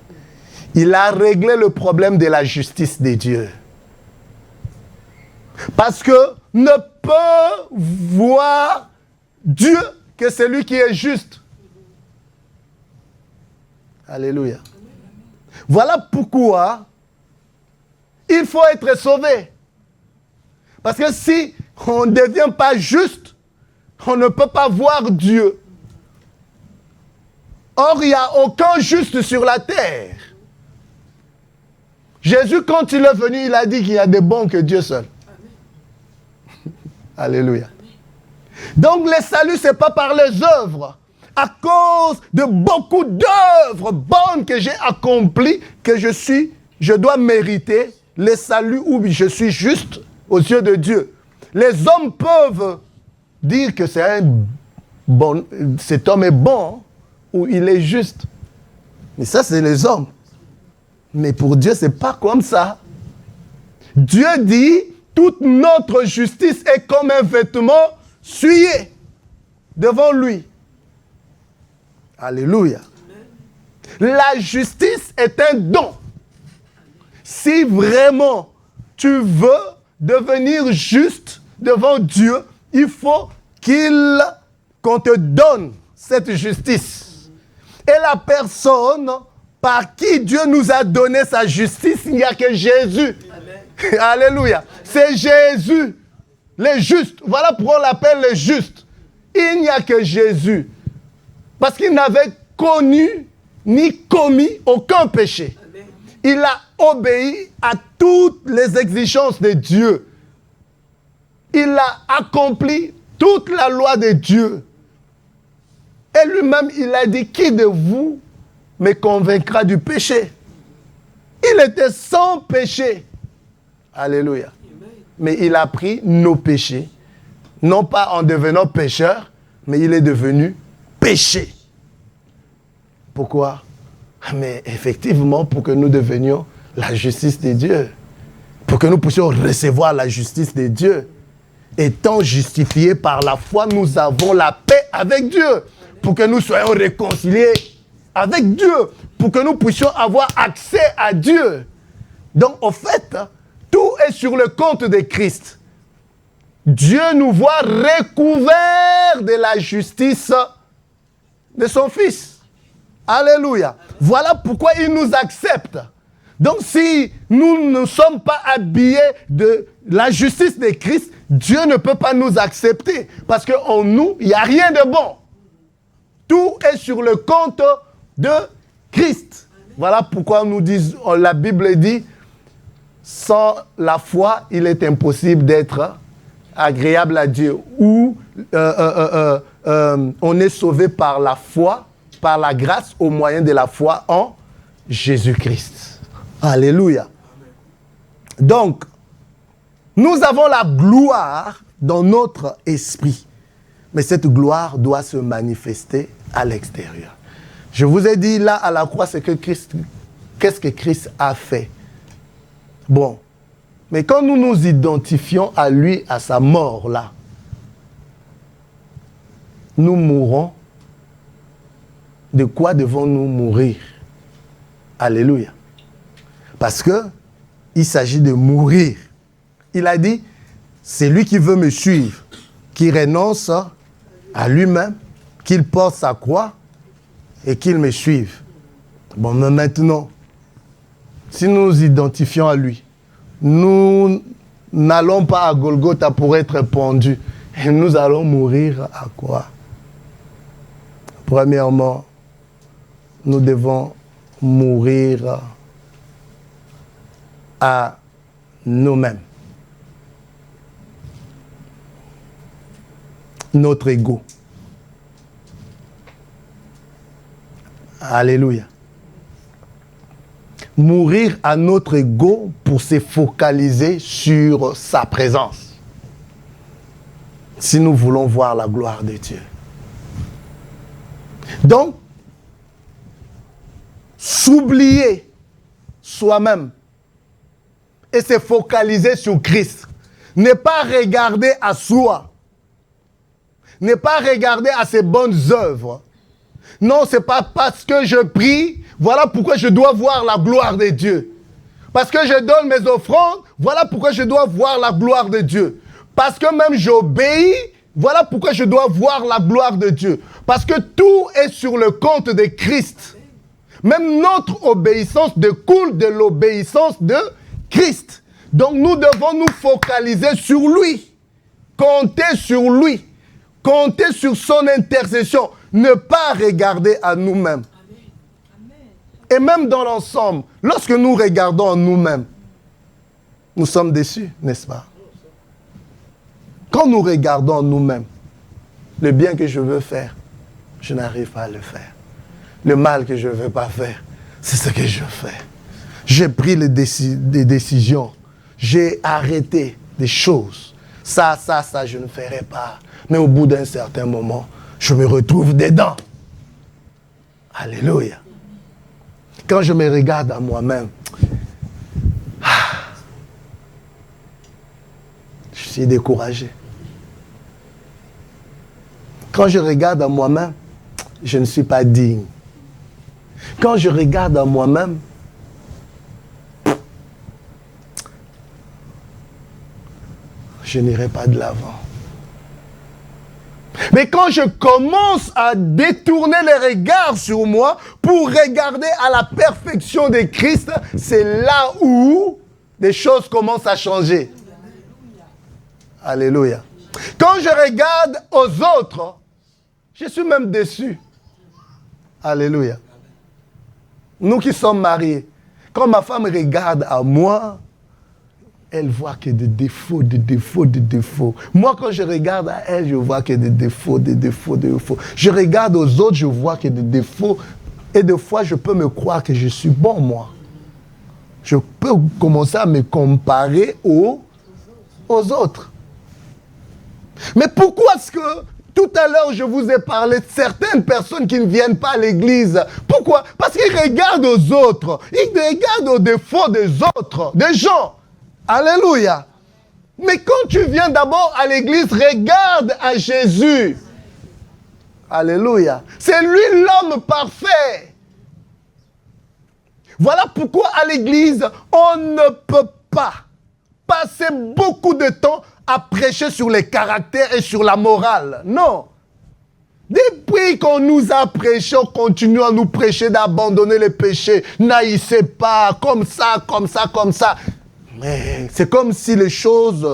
Il a réglé le problème de la justice de Dieu. Parce que ne peut voir Dieu que celui qui est juste. Alléluia. Voilà pourquoi il faut être sauvé. Parce que si on ne devient pas juste, on ne peut pas voir Dieu. Or, il n'y a aucun juste sur la terre. Jésus, quand il est venu, il a dit qu'il y a des bons que Dieu seul. Alléluia. Donc, le salut, ce n'est pas par les œuvres. À cause de beaucoup d'œuvres bonnes que j'ai accomplies, que je dois mériter le salut où je suis juste aux yeux de Dieu. Les hommes peuvent dire que cet homme est bon ou il est juste. Mais ça, c'est les hommes. Mais pour Dieu, ce n'est pas comme ça. Dieu dit, toute notre justice est comme un vêtement souillé devant lui. Alléluia. La justice est un don. Si vraiment tu veux devenir juste devant Dieu, il faut qu'on te donne cette justice. Et la personne par qui Dieu nous a donné sa justice, il n'y a que Jésus. Amen. Alléluia. C'est Jésus, le juste. Voilà pourquoi on l'appelle le juste. Il n'y a que Jésus. Parce qu'il n'avait connu ni commis aucun péché. Amen. Il a obéi à toutes les exigences de Dieu. Il a accompli toute la loi de Dieu. Et lui-même, il a dit, qui de vous me convaincra du péché? Il était sans péché. Alléluia. Amen. Mais il a pris nos péchés, non pas en devenant pécheur, mais il est devenu péché. Pourquoi? Mais effectivement, pour que nous devenions la justice de Dieu. Pour que nous puissions recevoir la justice de Dieu. Étant justifiés par la foi, nous avons la paix avec Dieu. Pour que nous soyons réconciliés avec Dieu. Pour que nous puissions avoir accès à Dieu. Donc, au fait, tout est sur le compte de Christ. Dieu nous voit recouverts de la justice de son Fils. Alléluia. Voilà pourquoi il nous accepte. Donc si nous ne sommes pas habillés de la justice de Christ, Dieu ne peut pas nous accepter. Parce qu'en nous, il n'y a rien de bon. Tout est sur le compte de Christ. Voilà pourquoi la Bible dit, sans la foi, il est impossible d'être agréable à Dieu. Ou on est sauvé par la foi, par la grâce au moyen de la foi en Jésus-Christ. Alléluia. Donc, nous avons la gloire dans notre esprit. Mais cette gloire doit se manifester à l'extérieur. Je vous ai dit là à la croix, qu'est-ce que Christ a fait? Bon, mais quand nous nous identifions à lui, à sa mort là, nous mourrons. De quoi devons-nous mourir? Alléluia. Parce que il s'agit de mourir. Il a dit, c'est lui qui veut me suivre, qui renonce à lui-même, qu'il porte sa croix et qu'il me suive. Bon, mais maintenant, si nous nous identifions à lui, nous n'allons pas à Golgotha pour être pendus. Et nous allons mourir à quoi? Premièrement, nous devons mourir à nous-mêmes. Notre ego. Alléluia. Mourir à notre ego pour se focaliser sur sa présence. Si nous voulons voir la gloire de Dieu. Donc, s'oublier soi-même et se focaliser sur Christ. n'est pas regarder à soi. N'est pas regarder à ses bonnes œuvres. Non, c'est pas parce que je prie, voilà pourquoi je dois voir la gloire de Dieu. Parce que je donne mes offrandes, voilà pourquoi je dois voir la gloire de Dieu. Parce que même j'obéis, voilà pourquoi je dois voir la gloire de Dieu. Parce que tout est sur le compte de Christ. Même notre obéissance découle de l'obéissance de Christ. Donc nous devons nous focaliser sur lui. Compter sur lui. Compter sur son intercession. Ne pas regarder à nous-mêmes. Et même dans l'ensemble, lorsque nous regardons en nous-mêmes, nous sommes déçus, n'est-ce pas? Quand nous regardons en nous-mêmes, le bien que je veux faire, je n'arrive pas à le faire. Le mal que je ne veux pas faire, c'est ce que je fais. J'ai pris des décisions. J'ai arrêté des choses. Ça, je ne ferai pas. Mais au bout d'un certain moment, je me retrouve dedans. Alléluia. Quand je me regarde à moi-même, je suis découragé. Quand je regarde à moi-même, je ne suis pas digne. Quand je regarde à moi-même, je n'irai pas de l'avant. Mais quand je commence à détourner les regards sur moi pour regarder à la perfection de Christ, c'est là où des choses commencent à changer. Alléluia. Quand je regarde aux autres, je suis même déçu. Alléluia. Nous qui sommes mariés, quand ma femme regarde à moi, elle voit que des défauts, des défauts, des défauts. Moi, quand je regarde à elle, je vois que des défauts, des défauts, des défauts. Je regarde aux autres, je vois que des défauts. Et des fois, je peux me croire que je suis bon, moi. Je peux commencer à me comparer aux autres. Mais pourquoi est-ce que tout à l'heure, je vous ai parlé de certaines personnes qui ne viennent pas à l'église? Pourquoi? Parce qu'ils regardent aux autres. Ils regardent aux défauts des autres, des gens. Alléluia. Mais quand tu viens d'abord à l'église, regarde à Jésus. Alléluia. C'est lui l'homme parfait. Voilà pourquoi à l'église, on ne peut pas passer beaucoup de temps à prêcher sur les caractères et sur la morale. Non. Depuis qu'on nous a prêché, on continue à nous prêcher d'abandonner les péchés. N'haïssez pas, comme ça, comme ça, comme ça. Mais c'est comme si les choses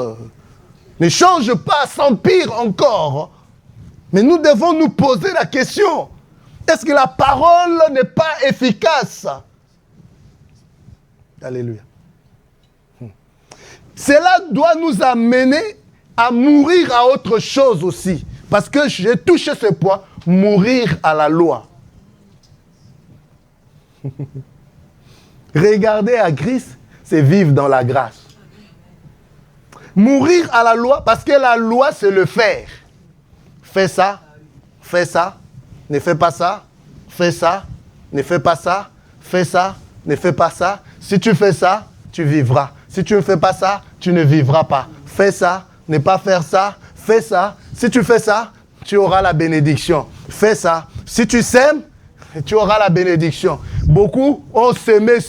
ne changent pas, s'empirent encore. Mais nous devons nous poser la question. Est-ce que la parole n'est pas efficace? Alléluia. Cela doit nous amener à mourir à autre chose aussi. Parce que j'ai touché ce point, mourir à la loi. Regarder à Christ, c'est vivre dans la grâce. Mourir à la loi, parce que la loi, c'est le faire. Fais ça, ne fais pas ça, fais ça, ne fais pas ça, fais ça, ne fais pas ça. Si tu fais ça, tu vivras. Si tu ne fais pas ça, tu ne vivras pas. Fais ça, ne pas faire ça, fais ça. Si tu fais ça, tu auras la bénédiction. Fais ça. Si tu sèmes, tu auras la bénédiction. Beaucoup ont semé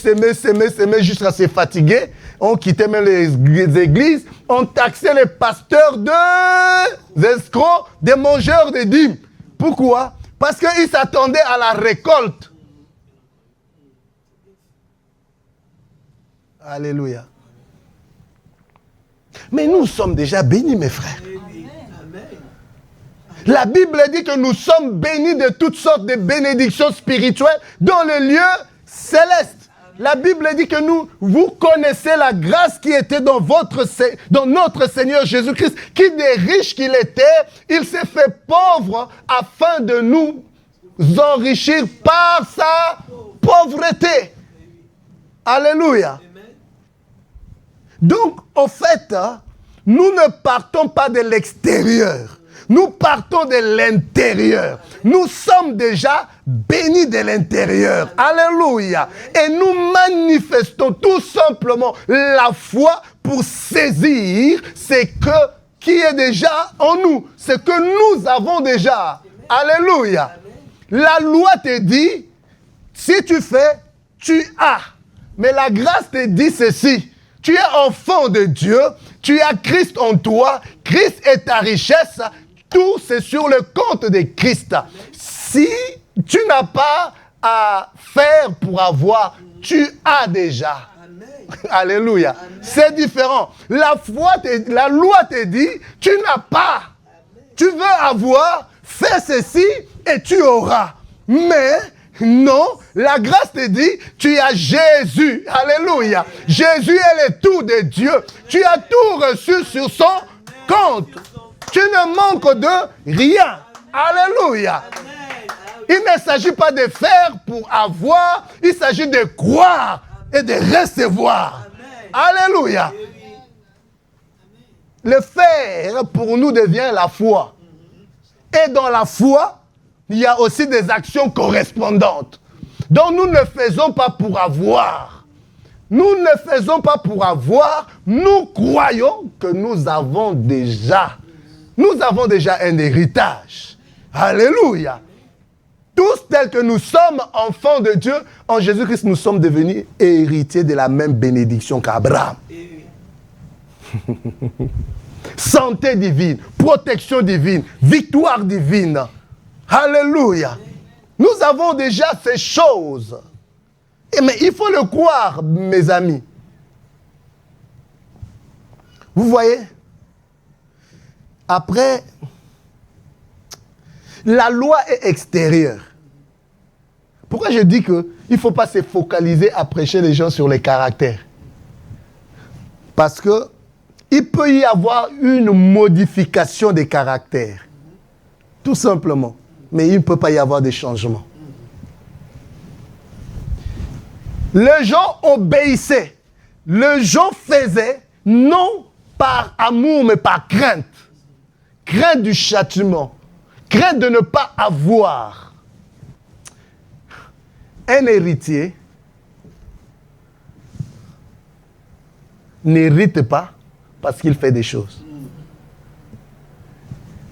jusqu'à se fatiguer, ont quitté même les églises, ont taxé les pasteurs des escrocs, des mangeurs de dîmes. Pourquoi? Parce qu'ils s'attendaient à la récolte. Alléluia. Mais nous sommes déjà bénis, mes frères. La Bible dit que nous sommes bénis de toutes sortes de bénédictions spirituelles dans le lieu céleste. La Bible dit que vous connaissez la grâce qui était dans notre Seigneur Jésus-Christ, qui des riches qu'il était, il s'est fait pauvre afin de nous enrichir par sa pauvreté. Alléluia. Donc, en fait, nous ne partons pas de l'extérieur. Nous partons de l'intérieur. Nous sommes déjà bénis de l'intérieur. Alléluia. Et nous manifestons tout simplement la foi pour saisir qui est déjà en nous, ce que nous avons déjà. Alléluia. La loi te dit, si tu fais, tu as. Mais la grâce te dit ceci. Tu es enfant de Dieu, tu as Christ en toi, Christ est ta richesse, tout c'est sur le compte de Christ. Si tu n'as pas à faire pour avoir, tu as déjà. Alléluia. C'est différent. La loi te dit, tu n'as pas. Tu veux avoir, fais ceci et tu auras. Mais non, la grâce te dit, tu as Jésus. Alléluia. Jésus est le tout de Dieu. Tu as tout reçu sur son compte. Tu ne manques de rien. Alléluia. Il ne s'agit pas de faire pour avoir, il s'agit de croire et de recevoir. Alléluia. Le faire pour nous devient la foi. Et dans la foi, il y a aussi des actions correspondantes. Donc nous ne faisons pas pour avoir. Nous ne faisons pas pour avoir. Nous croyons que nous avons déjà. Nous avons déjà un héritage. Alléluia. Tous tels que nous sommes enfants de Dieu, en Jésus-Christ, nous sommes devenus héritiers de la même bénédiction qu'Abraham. Santé divine, protection divine, victoire divine. Alléluia. Nous avons déjà ces choses. Mais il faut le croire, mes amis. Vous voyez? Après, la loi est extérieure. Pourquoi je dis qu'il ne faut pas se focaliser à prêcher les gens sur les caractères? Parce qu'il peut y avoir une modification des caractères. Tout simplement. Mais il ne peut pas y avoir de changement. Les gens obéissaient. Les gens faisaient, non par amour, mais par crainte. Crainte du châtiment. Crainte de ne pas avoir. Un héritier n'hérite pas parce qu'il fait des choses.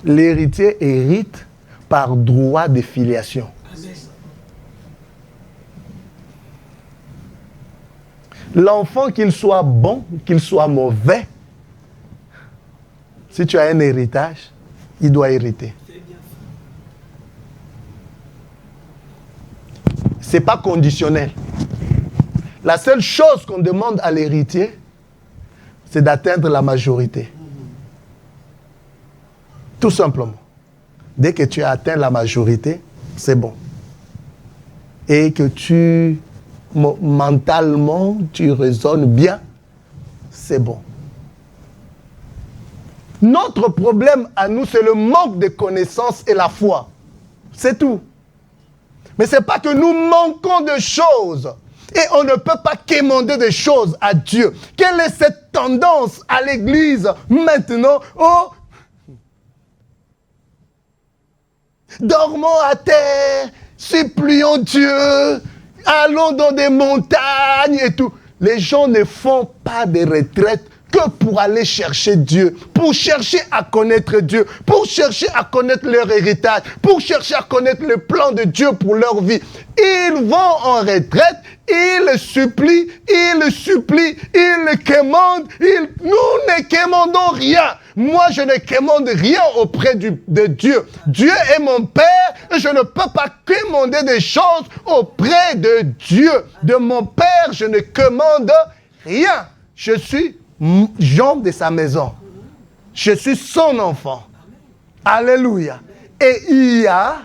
L'héritier hérite par droit de filiation. L'enfant, qu'il soit bon, qu'il soit mauvais, si tu as un héritage, il doit hériter. Ce n'est pas conditionnel. La seule chose qu'on demande à l'héritier, c'est d'atteindre la majorité. Tout simplement. Dès que tu as atteint la majorité, c'est bon. Et que mentalement, tu raisonnes bien, c'est bon. Notre problème à nous, c'est le manque de connaissances et la foi. C'est tout. Mais ce n'est pas que nous manquons de choses. Et on ne peut pas quémander des choses à Dieu. Quelle est cette tendance à l'église maintenant? Oh, dormons à terre, supplions Dieu, allons dans des montagnes et tout. Les gens ne font pas de retraite que pour aller chercher Dieu, pour chercher à connaître Dieu, pour chercher à connaître leur héritage, pour chercher à connaître le plan de Dieu pour leur vie. Ils vont en retraite, ils supplient, ils quémandent, nous ne quémandons rien. Moi, je ne quémande rien auprès de Dieu. Dieu est mon Père et je ne peux pas quémander des choses auprès de Dieu. De mon Père, je ne commande rien. Je suis jambe de sa maison. Je suis son enfant. Alléluia. Et il y a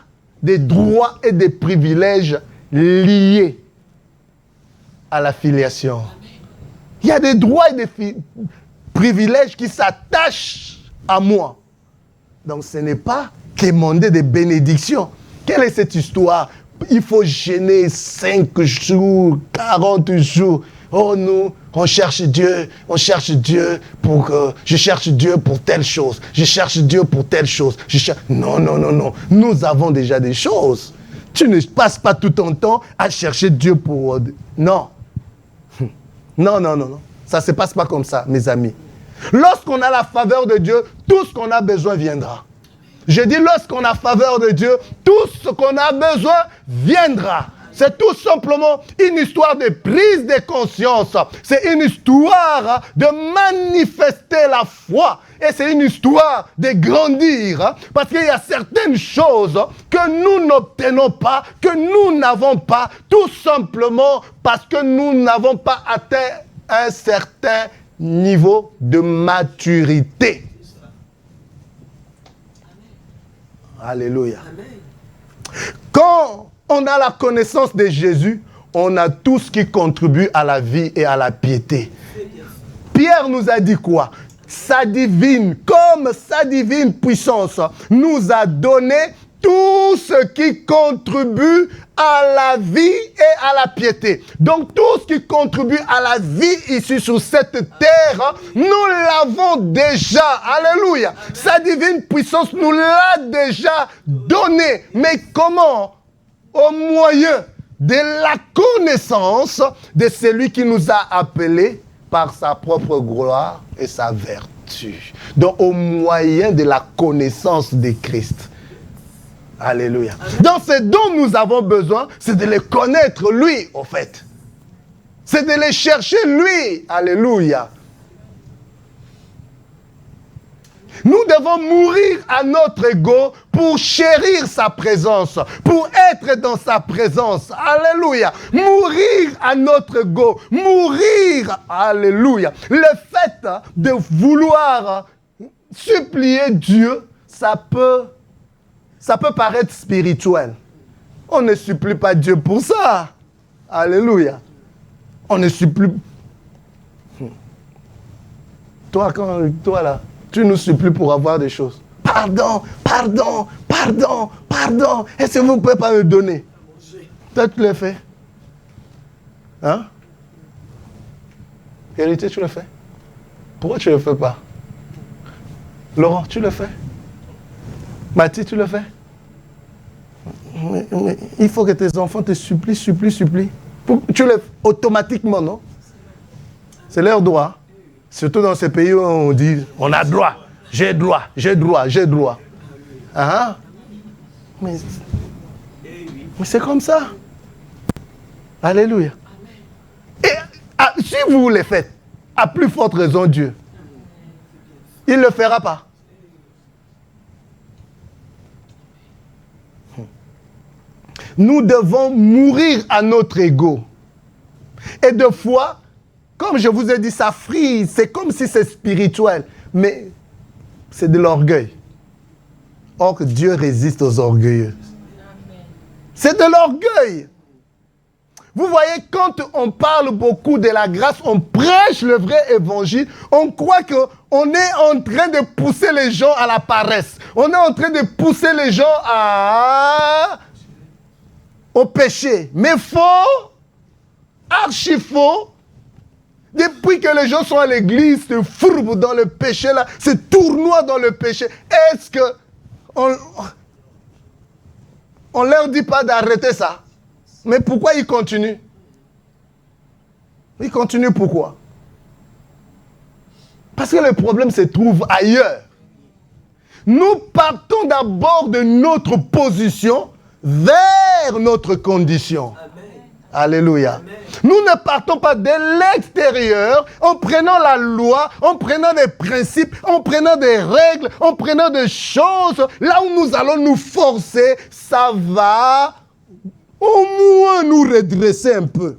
des droits et des privilèges liés à la filiation. Il y a des droits et des privilèges qui s'attachent à moi. Donc ce n'est pas quémander des bénédictions. Quelle est cette histoire? Il faut jeûner 5 jours, 40 jours. Oh, nous On cherche Dieu pour que... Je cherche Dieu pour telle chose. Je cherche Dieu pour telle chose. Non. Nous avons déjà des choses. Tu ne passes pas tout ton temps à chercher Dieu pour... Non. Non. Ça ne se passe pas comme ça, mes amis. Lorsqu'on a la faveur de Dieu, tout ce qu'on a besoin viendra. Je dis, lorsqu'on a faveur de Dieu, tout ce qu'on a besoin viendra. C'est tout simplement une histoire de prise de conscience. C'est une histoire de manifester la foi. Et c'est une histoire de grandir. Parce qu'il y a certaines choses que nous n'obtenons pas, que nous n'avons pas, tout simplement parce que nous n'avons pas atteint un certain niveau de maturité. Alléluia. Quand on a la connaissance de Jésus, on a tout ce qui contribue à la vie et à la piété. Pierre nous a dit quoi? Sa divine puissance nous a donné tout ce qui contribue à la vie et à la piété. Donc tout ce qui contribue à la vie ici sur cette terre, nous l'avons déjà. Alléluia. Sa divine puissance nous l'a déjà donné. Mais comment? Au moyen de la connaissance de celui qui nous a appelés par sa propre gloire et sa vertu. Donc au moyen de la connaissance de Christ. Alléluia. Donc ce dont nous avons besoin, c'est de le connaître lui, au fait. C'est de le chercher lui. Alléluia. Nous devons mourir à notre ego pour chérir sa présence, pour être dans sa présence. Alléluia. Mourir à notre ego, mourir. Alléluia. Le fait de vouloir supplier Dieu, ça peut paraître spirituel. On ne supplie pas Dieu pour ça. Alléluia. On ne supplie. Toi là, tu nous supplies pour avoir des choses. Pardon. Est-ce que vous ne pouvez pas me donner? Toi, tu le fais. Hein? Vérité, tu le fais. Pourquoi tu ne le fais pas? Laurent, tu le fais? Mathie, tu le fais? Mais il faut que tes enfants te supplient. Tu le fais automatiquement, non? C'est leur droit. Surtout dans ces pays où on dit, on a droit, j'ai droit. Hein? Mais c'est comme ça. Alléluia. Et si vous le faites, à plus forte raison Dieu, il ne le fera pas. Nous devons mourir à notre ego. Et deux fois, comme je vous ai dit, ça frise. C'est comme si c'est spirituel. Mais c'est de l'orgueil. Or que Dieu résiste aux orgueilleux. C'est de l'orgueil. Vous voyez, quand on parle beaucoup de la grâce, on prêche le vrai évangile, on croit qu'on est en train de pousser les gens à la paresse. On est en train de pousser les gens au péché. Mais faux, archi faux. Depuis que les gens sont à l'église, se fourbent dans le péché là, se tournoient dans le péché. Est-ce que on leur dit pas d'arrêter ça? Mais pourquoi ils continuent? Ils continuent pourquoi? Parce que le problème se trouve ailleurs. Nous partons d'abord de notre position vers notre condition. Amen. Alléluia. Amen. Nous ne partons pas de l'extérieur en prenant la loi, en prenant des principes, en prenant des règles, en prenant des choses. Là où nous allons nous forcer, ça va au moins nous redresser un peu.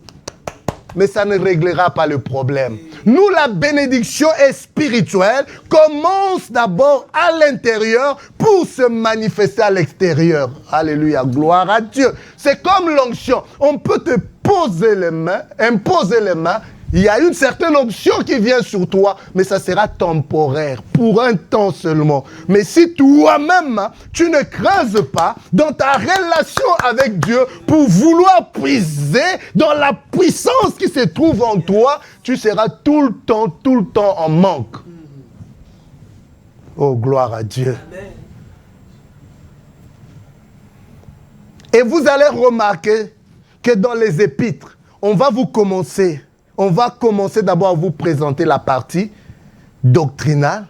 Mais ça ne réglera pas le problème. Nous, la bénédiction est spirituelle, commence d'abord à l'intérieur pour se manifester à l'extérieur. Alléluia, gloire à Dieu. C'est comme l'onction. On peut te poser les mains, imposer les mains, Il y a une certaine option qui vient sur toi, mais ça sera temporaire, pour un temps seulement. Mais si toi-même, tu ne creuses pas dans ta relation avec Dieu pour vouloir puiser dans la puissance qui se trouve en toi, tu seras tout le temps en manque. Oh, gloire à Dieu. Et vous allez remarquer que dans les épîtres, on va commencer d'abord à vous présenter la partie doctrinale.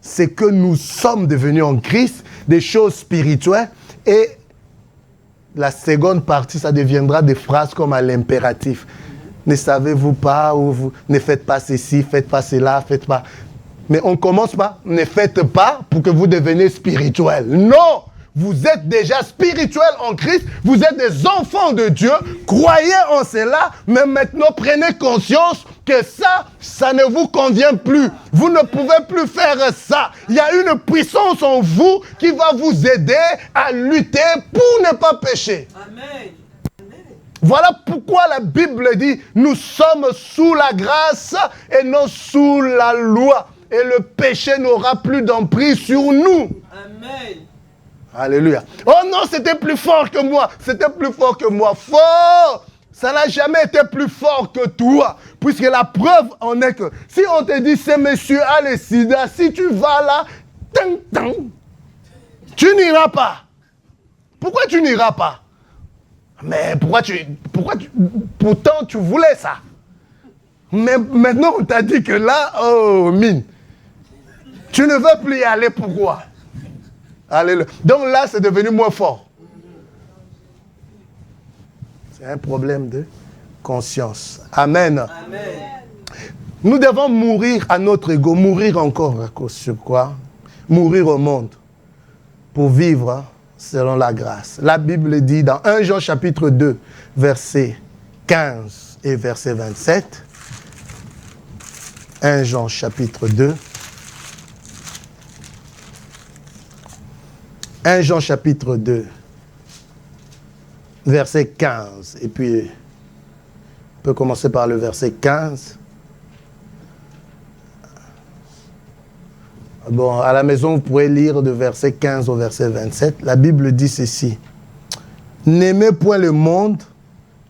C'est que nous sommes devenus en Christ, des choses spirituelles. Et la seconde partie, ça deviendra des phrases comme à l'impératif. Ne savez-vous pas, ou vous ne faites pas ceci, faites pas cela, faites pas. Mais on commence par, ne faites pas pour que vous deveniez spirituel. Non! Vous êtes déjà spirituel en Christ, vous êtes des enfants de Dieu, croyez en cela, mais maintenant prenez conscience que ça ne vous convient plus. Vous ne pouvez plus faire ça. Il y a une puissance en vous qui va vous aider à lutter pour ne pas pécher. Amen. Voilà pourquoi la Bible dit, nous sommes sous la grâce et non sous la loi. Et le péché n'aura plus d'emprise sur nous. Amen. Alléluia. Oh non, c'était plus fort que moi. C'était plus fort que moi. Fort! Ça n'a jamais été plus fort que toi. Puisque la preuve en est que si on te dit, c'est monsieur a le sida, si tu vas là, tu n'iras pas. Pourquoi tu n'iras pas? Mais pourtant tu voulais ça. Mais maintenant on t'a dit que là, oh mine. Tu ne veux plus y aller, pourquoi? Alléluia. Donc là, c'est devenu moins fort. C'est un problème de conscience. Amen. Amen. Nous devons mourir à notre ego, mourir encore à cause sur quoi? Mourir au monde pour vivre selon la grâce. La Bible dit dans 1 Jean chapitre 2, verset 15 et verset 27. 1 Jean chapitre 2. 1 Jean chapitre 2, verset 15. Et puis, on peut commencer par le verset 15. Bon, à la maison, vous pourrez lire de verset 15 au verset 27. La Bible dit ceci. N'aimez point le monde,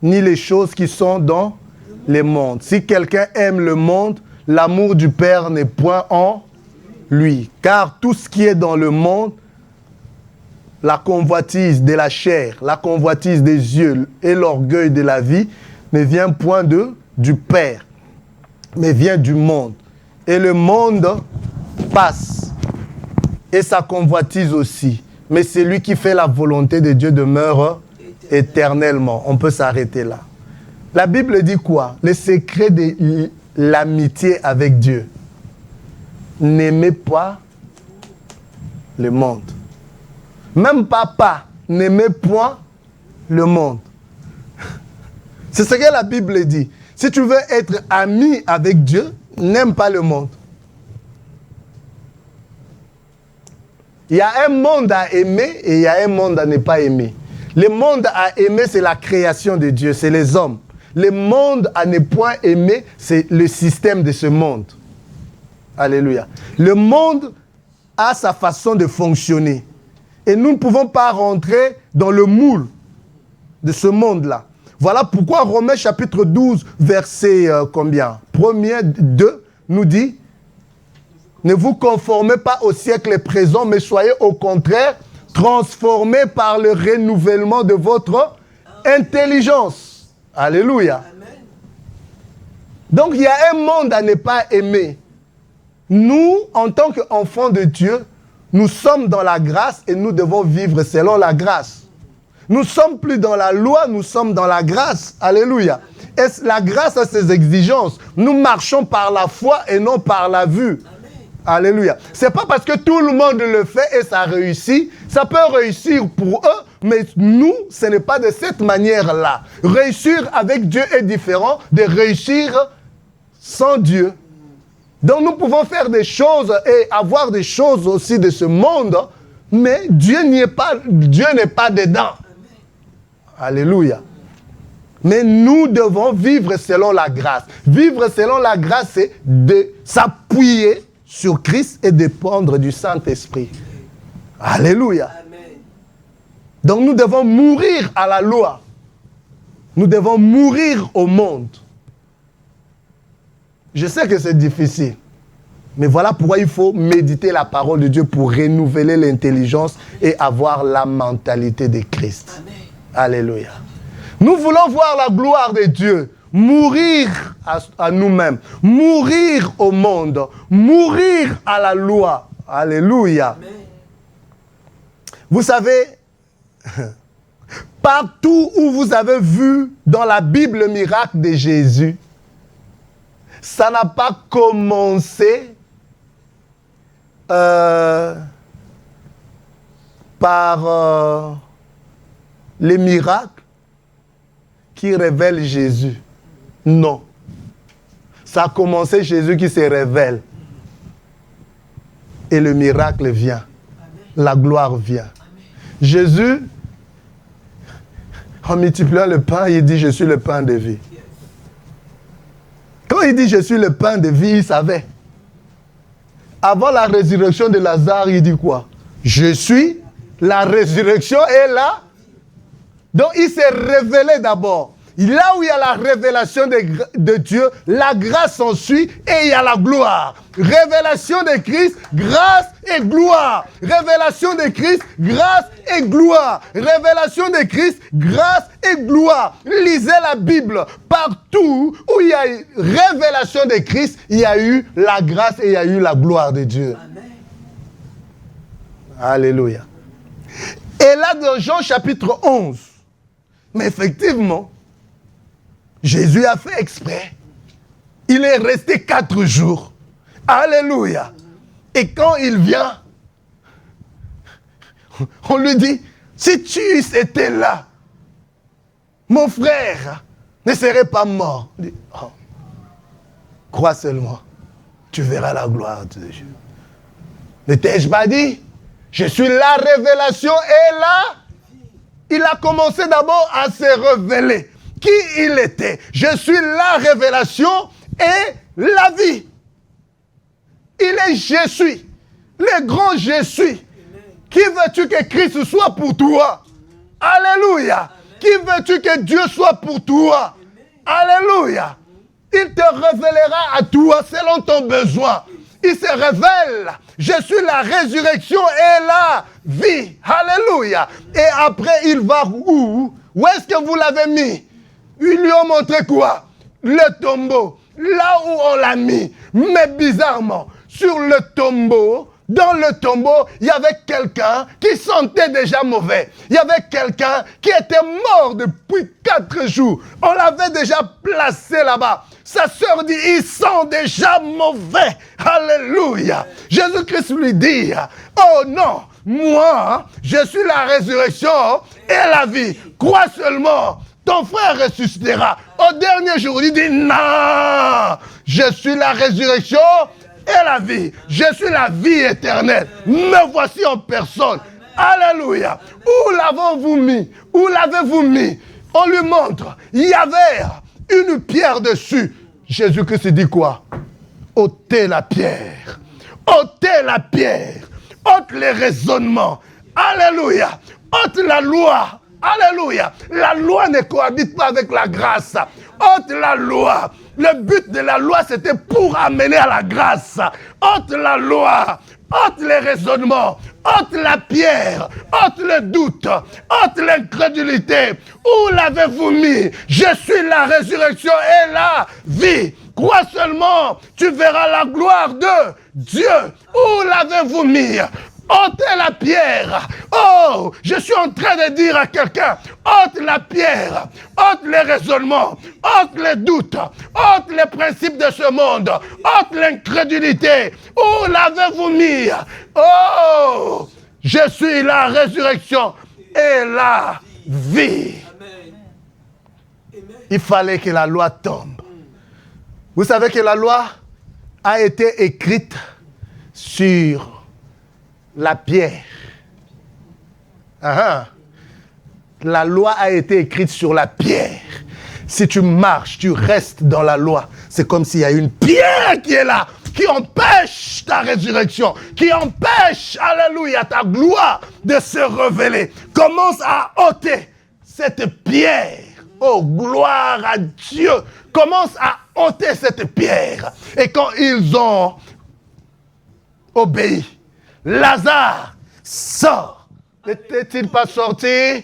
ni les choses qui sont dans le monde. Si quelqu'un aime le monde, l'amour du Père n'est point en lui. Car tout ce qui est dans le monde, la convoitise de la chair, la convoitise des yeux et l'orgueil de la vie ne vient point du Père, mais vient du monde. Et le monde passe, et sa convoitise aussi. Mais celui qui fait la volonté de Dieu demeure éternellement. On peut s'arrêter là. La Bible dit quoi? Le secret de l'amitié avec Dieu. N'aimez pas le monde. Même papa n'aimait point le monde. C'est ce que la Bible dit. Si tu veux être ami avec Dieu, n'aime pas le monde. Il y a un monde à aimer et il y a un monde à ne pas aimer. Le monde à aimer, c'est la création de Dieu, c'est les hommes. Le monde à ne point aimer, c'est le système de ce monde. Alléluia. Le monde a sa façon de fonctionner. Et nous ne pouvons pas rentrer dans le moule de ce monde-là. Voilà pourquoi Romains chapitre 12, verset combien? 1er, 2, nous dit, ne vous conformez pas au siècle présent, mais soyez au contraire transformés par le renouvellement de votre intelligence. Alléluia. Amen. Donc il y a un monde à ne pas aimer. Nous, en tant qu'enfants de Dieu, nous sommes dans la grâce et nous devons vivre selon la grâce. Nous ne sommes plus dans la loi, nous sommes dans la grâce. Alléluia. Et la grâce a ses exigences. Nous marchons par la foi et non par la vue. Alléluia. Ce n'est pas parce que tout le monde le fait et ça réussit. Ça peut réussir pour eux, mais nous, ce n'est pas de cette manière-là. Réussir avec Dieu est différent de réussir sans Dieu. Donc nous pouvons faire des choses et avoir des choses aussi de ce monde, mais Dieu n'est pas dedans. Alléluia. Mais nous devons vivre selon la grâce. Vivre selon la grâce, c'est de s'appuyer sur Christ et dépendre du Saint-Esprit. Alléluia. Amen. Donc nous devons mourir à la loi. Nous devons mourir au monde. Je sais que c'est difficile. Mais voilà pourquoi il faut méditer la parole de Dieu pour renouveler l'intelligence et avoir la mentalité de Christ. Amen. Alléluia. Nous voulons voir la gloire de Dieu. Mourir à nous-mêmes. Mourir au monde. Mourir à la loi. Alléluia. Amen. Vous savez, partout où vous avez vu dans la Bible le miracle de Jésus, ça n'a pas commencé par les miracles qui révèlent Jésus. Non. Ça a commencé Jésus qui se révèle. Et le miracle vient. La gloire vient. Jésus, en multipliant le pain, il dit « Je suis le pain de vie ». Quand il dit « Je suis le pain de vie », il savait. Avant la résurrection de Lazare, il dit quoi? « Je suis la résurrection et la... » Donc il s'est révélé d'abord. Là où il y a la révélation de Dieu, la grâce s'ensuit et il y a la gloire. Révélation de Christ, grâce et gloire. Révélation de Christ, grâce et gloire. Révélation de Christ, grâce et gloire. Lisez la Bible. Partout où il y a eu révélation de Christ, il y a eu la grâce et il y a eu la gloire de Dieu. Amen. Alléluia. Et là, dans Jean chapitre 11, mais effectivement, Jésus a fait exprès. Il est resté 4 jours. Alléluia. Et quand il vient, on lui dit, si tu étais là, mon frère ne serait pas mort. Il dit, oh, crois seulement, tu verras la gloire de Dieu. Ne t'ai-je pas dit, je suis la révélation et là, il a commencé d'abord à se révéler. Qui il était. Je suis la révélation et la vie. Il est je suis. Le grand je suis. Qui veux-tu que Christ soit pour toi? Alléluia. Qui veux-tu que Dieu soit pour toi? Alléluia. Il te révélera à toi selon ton besoin. Il se révèle. Je suis la résurrection et la vie. Alléluia. Et après, il va où? Où est-ce que vous l'avez mis? Ils lui ont montré quoi? Le tombeau. Là où on l'a mis. Mais bizarrement, sur le tombeau, dans le tombeau, il y avait quelqu'un qui sentait déjà mauvais. Il y avait quelqu'un qui était mort depuis 4 jours. On l'avait déjà placé là-bas. Sa sœur dit, il sent déjà mauvais. Alléluia. Jésus-Christ lui dit, oh non, moi, je suis la résurrection et la vie. Crois seulement. Ton frère ressuscitera. Au dernier jour, il dit, non, je suis la résurrection et la vie. Je suis la vie éternelle. Me voici en personne. Alléluia. Où l'avons-vous mis? Où l'avez-vous mis? On lui montre. Il y avait une pierre dessus. Jésus-Christ dit quoi? Ôtez la pierre. Ôtez la pierre. Ôte les raisonnements. Alléluia. Ôte la loi. Alléluia. La loi ne cohabite pas avec la grâce. Ôte la loi. Le but de la loi, c'était pour amener à la grâce. Ôte la loi. Ôte les raisonnements. Ôte la pierre. Ôte le doute. Ôte l'incrédulité. Où l'avez-vous mis? Je suis la résurrection et la vie. Crois seulement, tu verras la gloire de Dieu. Où l'avez-vous mis? Ôtez la pierre. Oh, je suis en train de dire à quelqu'un, ôte la pierre, ôte les raisonnements, ôte les doutes, ôte les principes de ce monde, ôte l'incrédulité. Où l'avez-vous mis? Oh, je suis la résurrection et la vie. Il fallait que la loi tombe. Vous savez que la loi a été écrite sur la pierre. La loi a été écrite sur la pierre. Si tu marches, tu restes dans la loi, c'est comme s'il y a une pierre qui est là, qui empêche ta résurrection, qui empêche, alléluia, ta gloire de se révéler. Commence à ôter cette pierre. Oh, gloire à Dieu. Commence à ôter cette pierre. Et quand ils ont obéi, Lazare sort. N'était-il pas sorti? Amen.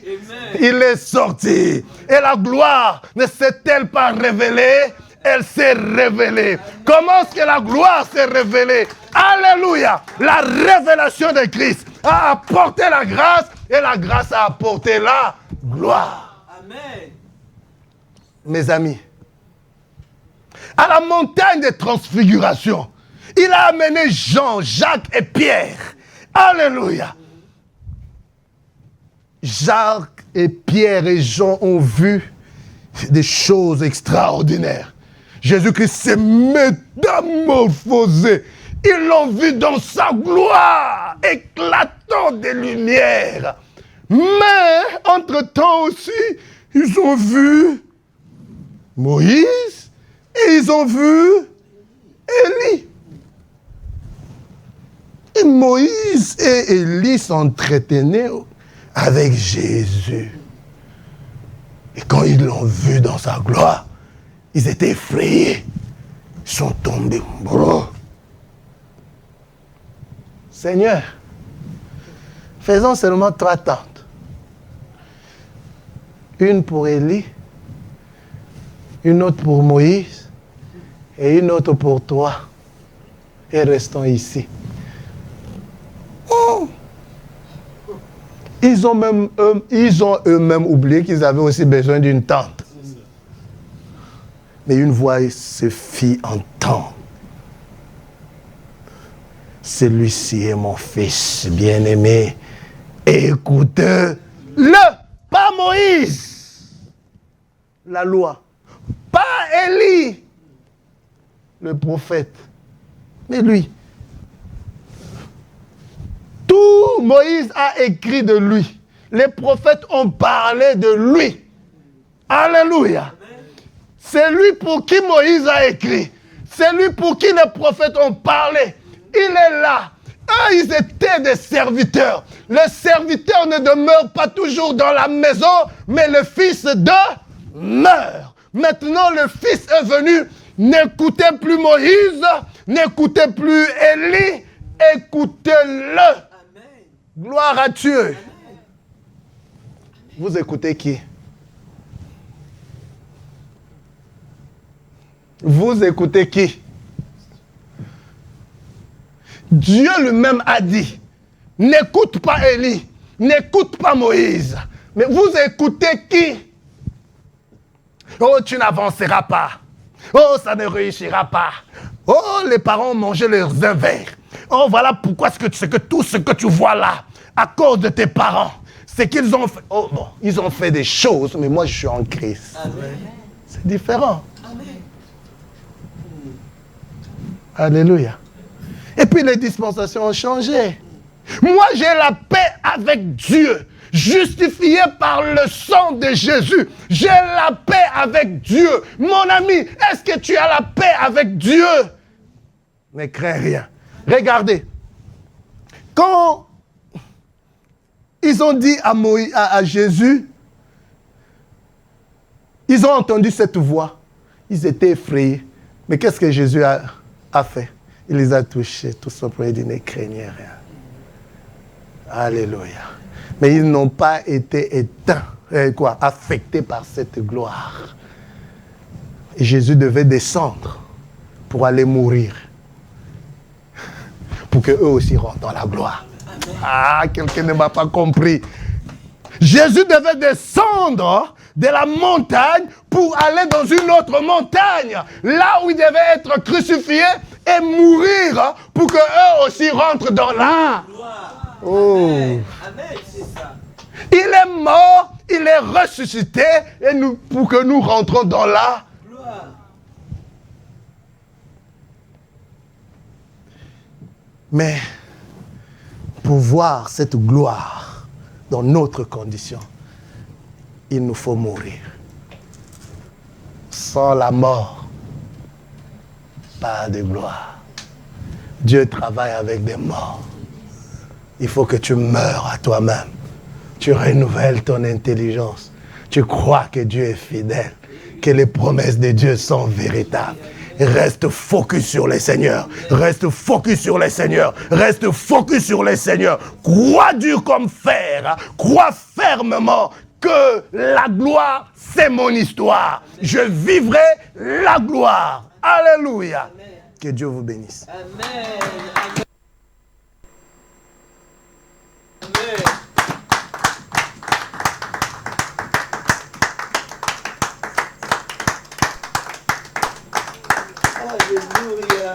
Il est sorti. Et la gloire ne s'est-elle pas révélée? Elle s'est révélée. Comment est-ce que la gloire s'est révélée? Alléluia. La révélation de Christ a apporté la grâce et la grâce a apporté la gloire. Amen. Mes amis, à la montagne de transfiguration, il a amené Jean, Jacques et Pierre. Alléluia. Jacques et Pierre et Jean ont vu des choses extraordinaires. Jésus-Christ s'est métamorphosé. Ils l'ont vu dans sa gloire, éclatant des lumières. Mais, entre-temps aussi, ils ont vu Moïse et ils ont vu Élie. Et Moïse et Élie s'entretenaient avec Jésus. Et quand ils l'ont vu dans sa gloire, ils étaient effrayés. Ils sont tombés. Bro. Seigneur, faisons seulement 3 tentes. Une pour Élie, une autre pour Moïse et une autre pour toi. Et restons ici. Oh. Ils ont eux-mêmes oublié qu'ils avaient aussi besoin d'une tente. Mais une voix se fit entendre. Celui-ci est mon fils bien-aimé. Écoutez-le. Pas Moïse, la loi. Pas Élie, le prophète. Mais lui. Tout Moïse a écrit de lui. Les prophètes ont parlé de lui. Alléluia. C'est lui pour qui Moïse a écrit. C'est lui pour qui les prophètes ont parlé. Il est là. Eux, ils étaient des serviteurs. Le serviteur ne demeure pas toujours dans la maison, mais le fils demeure. Maintenant, le fils est venu. N'écoutez plus Moïse, n'écoutez plus Élie, écoutez-le. Amen. Gloire à Dieu. Amen. Vous écoutez qui? Vous écoutez qui? Dieu lui-même a dit, n'écoute pas Élie, n'écoute pas Moïse, mais vous écoutez qui? Oh, tu n'avanceras pas. Oh, ça ne réussira pas. Oh, les parents ont mangé leurs verres. Oh, voilà pourquoi c'est que tout ce que tu vois là, à cause de tes parents, c'est qu'ils ont fait. Oh, bon, ils ont fait des choses, mais moi je suis en Christ. Amen. C'est différent. Amen. Alléluia. Et puis les dispensations ont changé. Moi j'ai la paix avec Dieu. Justifié par le sang de Jésus. J'ai la paix avec Dieu. Mon ami, est-ce que tu as la paix avec Dieu? Ne crains rien. Regardez. Quand ils ont dit à Jésus, ils ont entendu cette voix. Ils étaient effrayés. Mais qu'est-ce que Jésus a fait? Il les a touchés. Tout simplement, il dit, ne craignez rien. Alléluia. Mais ils n'ont pas été éteints, affectés par cette gloire. Et Jésus devait descendre pour aller mourir. Pour qu'eux aussi rentrent dans la gloire. Amen. Ah, quelqu'un ne m'a pas compris. Jésus devait descendre de la montagne pour aller dans une autre montagne. Là où il devait être crucifié et mourir pour qu'eux aussi rentrent dans la gloire. Oh. Amen. Amen, c'est ça. Il est mort, il est ressuscité et pour que nous rentrons dans la gloire. Mais pour voir cette gloire dans notre condition, il nous faut mourir. Sans la mort, pas de gloire. Dieu travaille avec des morts. Il faut que tu meures à toi-même. Tu renouvelles ton intelligence. Tu crois que Dieu est fidèle, que les promesses de Dieu sont véritables. Reste focus sur les Seigneurs. Reste focus sur les Seigneurs. Reste focus sur les Seigneurs. Crois dur comme fer. Crois fermement que la gloire, c'est mon histoire. Je vivrai la gloire. Alléluia. Que Dieu vous bénisse. Amen. Alléluia.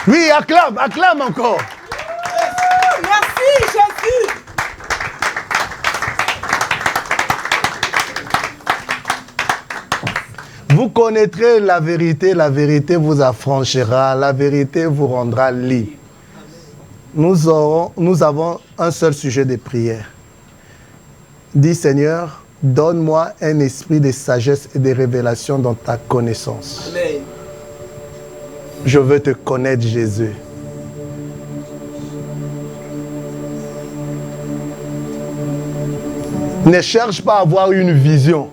Oui, acclame, acclame encore. Merci Jésus. Vous connaîtrez la vérité vous affranchira, la vérité vous rendra libre. Nous avons un seul sujet de prière. Dis Seigneur, donne-moi un esprit de sagesse et de révélation dans ta connaissance. Amen. Je veux te connaître, Jésus. Ne cherche pas à avoir une vision.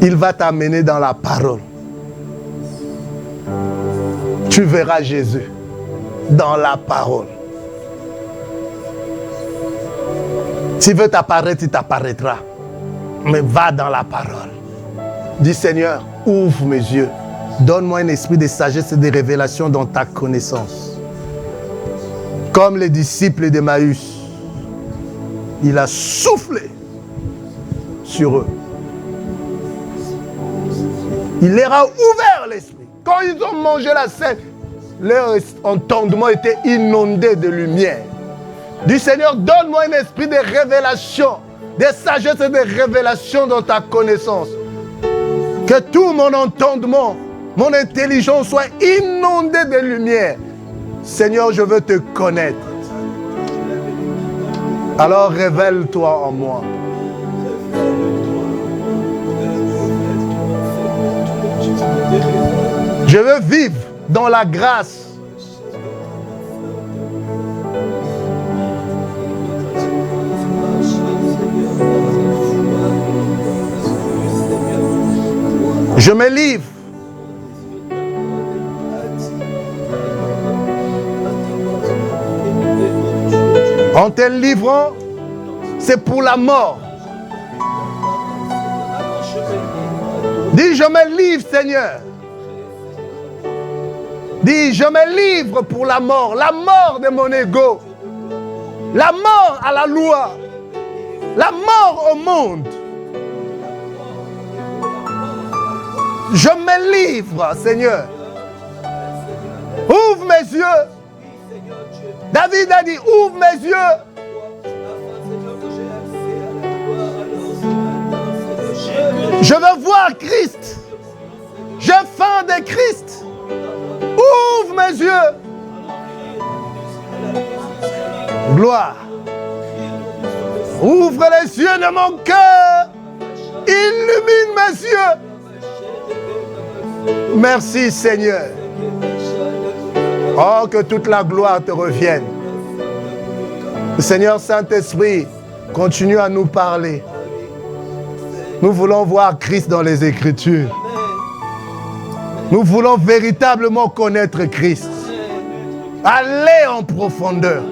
Il va t'amener dans la parole. Tu verras Jésus dans la parole. S'il veut t'apparaître, il t'apparaîtra. Mais va dans la parole. Dis Seigneur, ouvre mes yeux. Donne-moi un esprit de sagesse et de révélation dans ta connaissance. Comme les disciples d'Emmaüs, il a soufflé sur eux. Il leur a ouvert l'esprit. Quand ils ont mangé la scène, leur entendement était inondé de lumière. Du Seigneur, donne-moi un esprit de révélation, de sagesse et de révélation dans ta connaissance. Que tout mon entendement, mon intelligence soit inondée de lumière. Seigneur, je veux te connaître. Alors révèle-toi en moi. Je veux vivre dans la grâce. Je me livre. En te livrant, c'est pour la mort. Dis, je me livre, Seigneur. Dis, je me livre pour la mort de mon ego, la mort à la loi, la mort au monde. Je me livre, Seigneur. Ouvre mes yeux. David a dit, ouvre mes yeux. Je veux voir Christ. J'ai faim de Christ. Ouvre mes yeux. Gloire. Ouvre les yeux de mon cœur. Illumine mes yeux. Merci Seigneur. Oh, que toute la gloire te revienne. Seigneur Saint-Esprit, continue à nous parler. Nous voulons voir Christ dans les Écritures. Nous voulons véritablement connaître Christ. Aller en profondeur.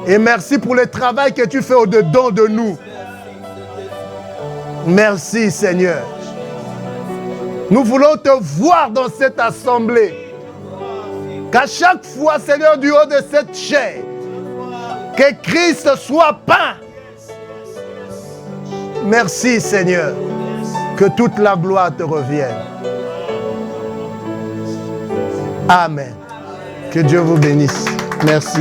Et merci pour le travail que tu fais au-dedans de nous. Merci Seigneur. Nous voulons te voir dans cette assemblée. Qu'à chaque fois, Seigneur, du haut de cette chair, que Christ soit peint. Merci Seigneur. Que toute la gloire te revienne. Amen. Que Dieu vous bénisse. Merci.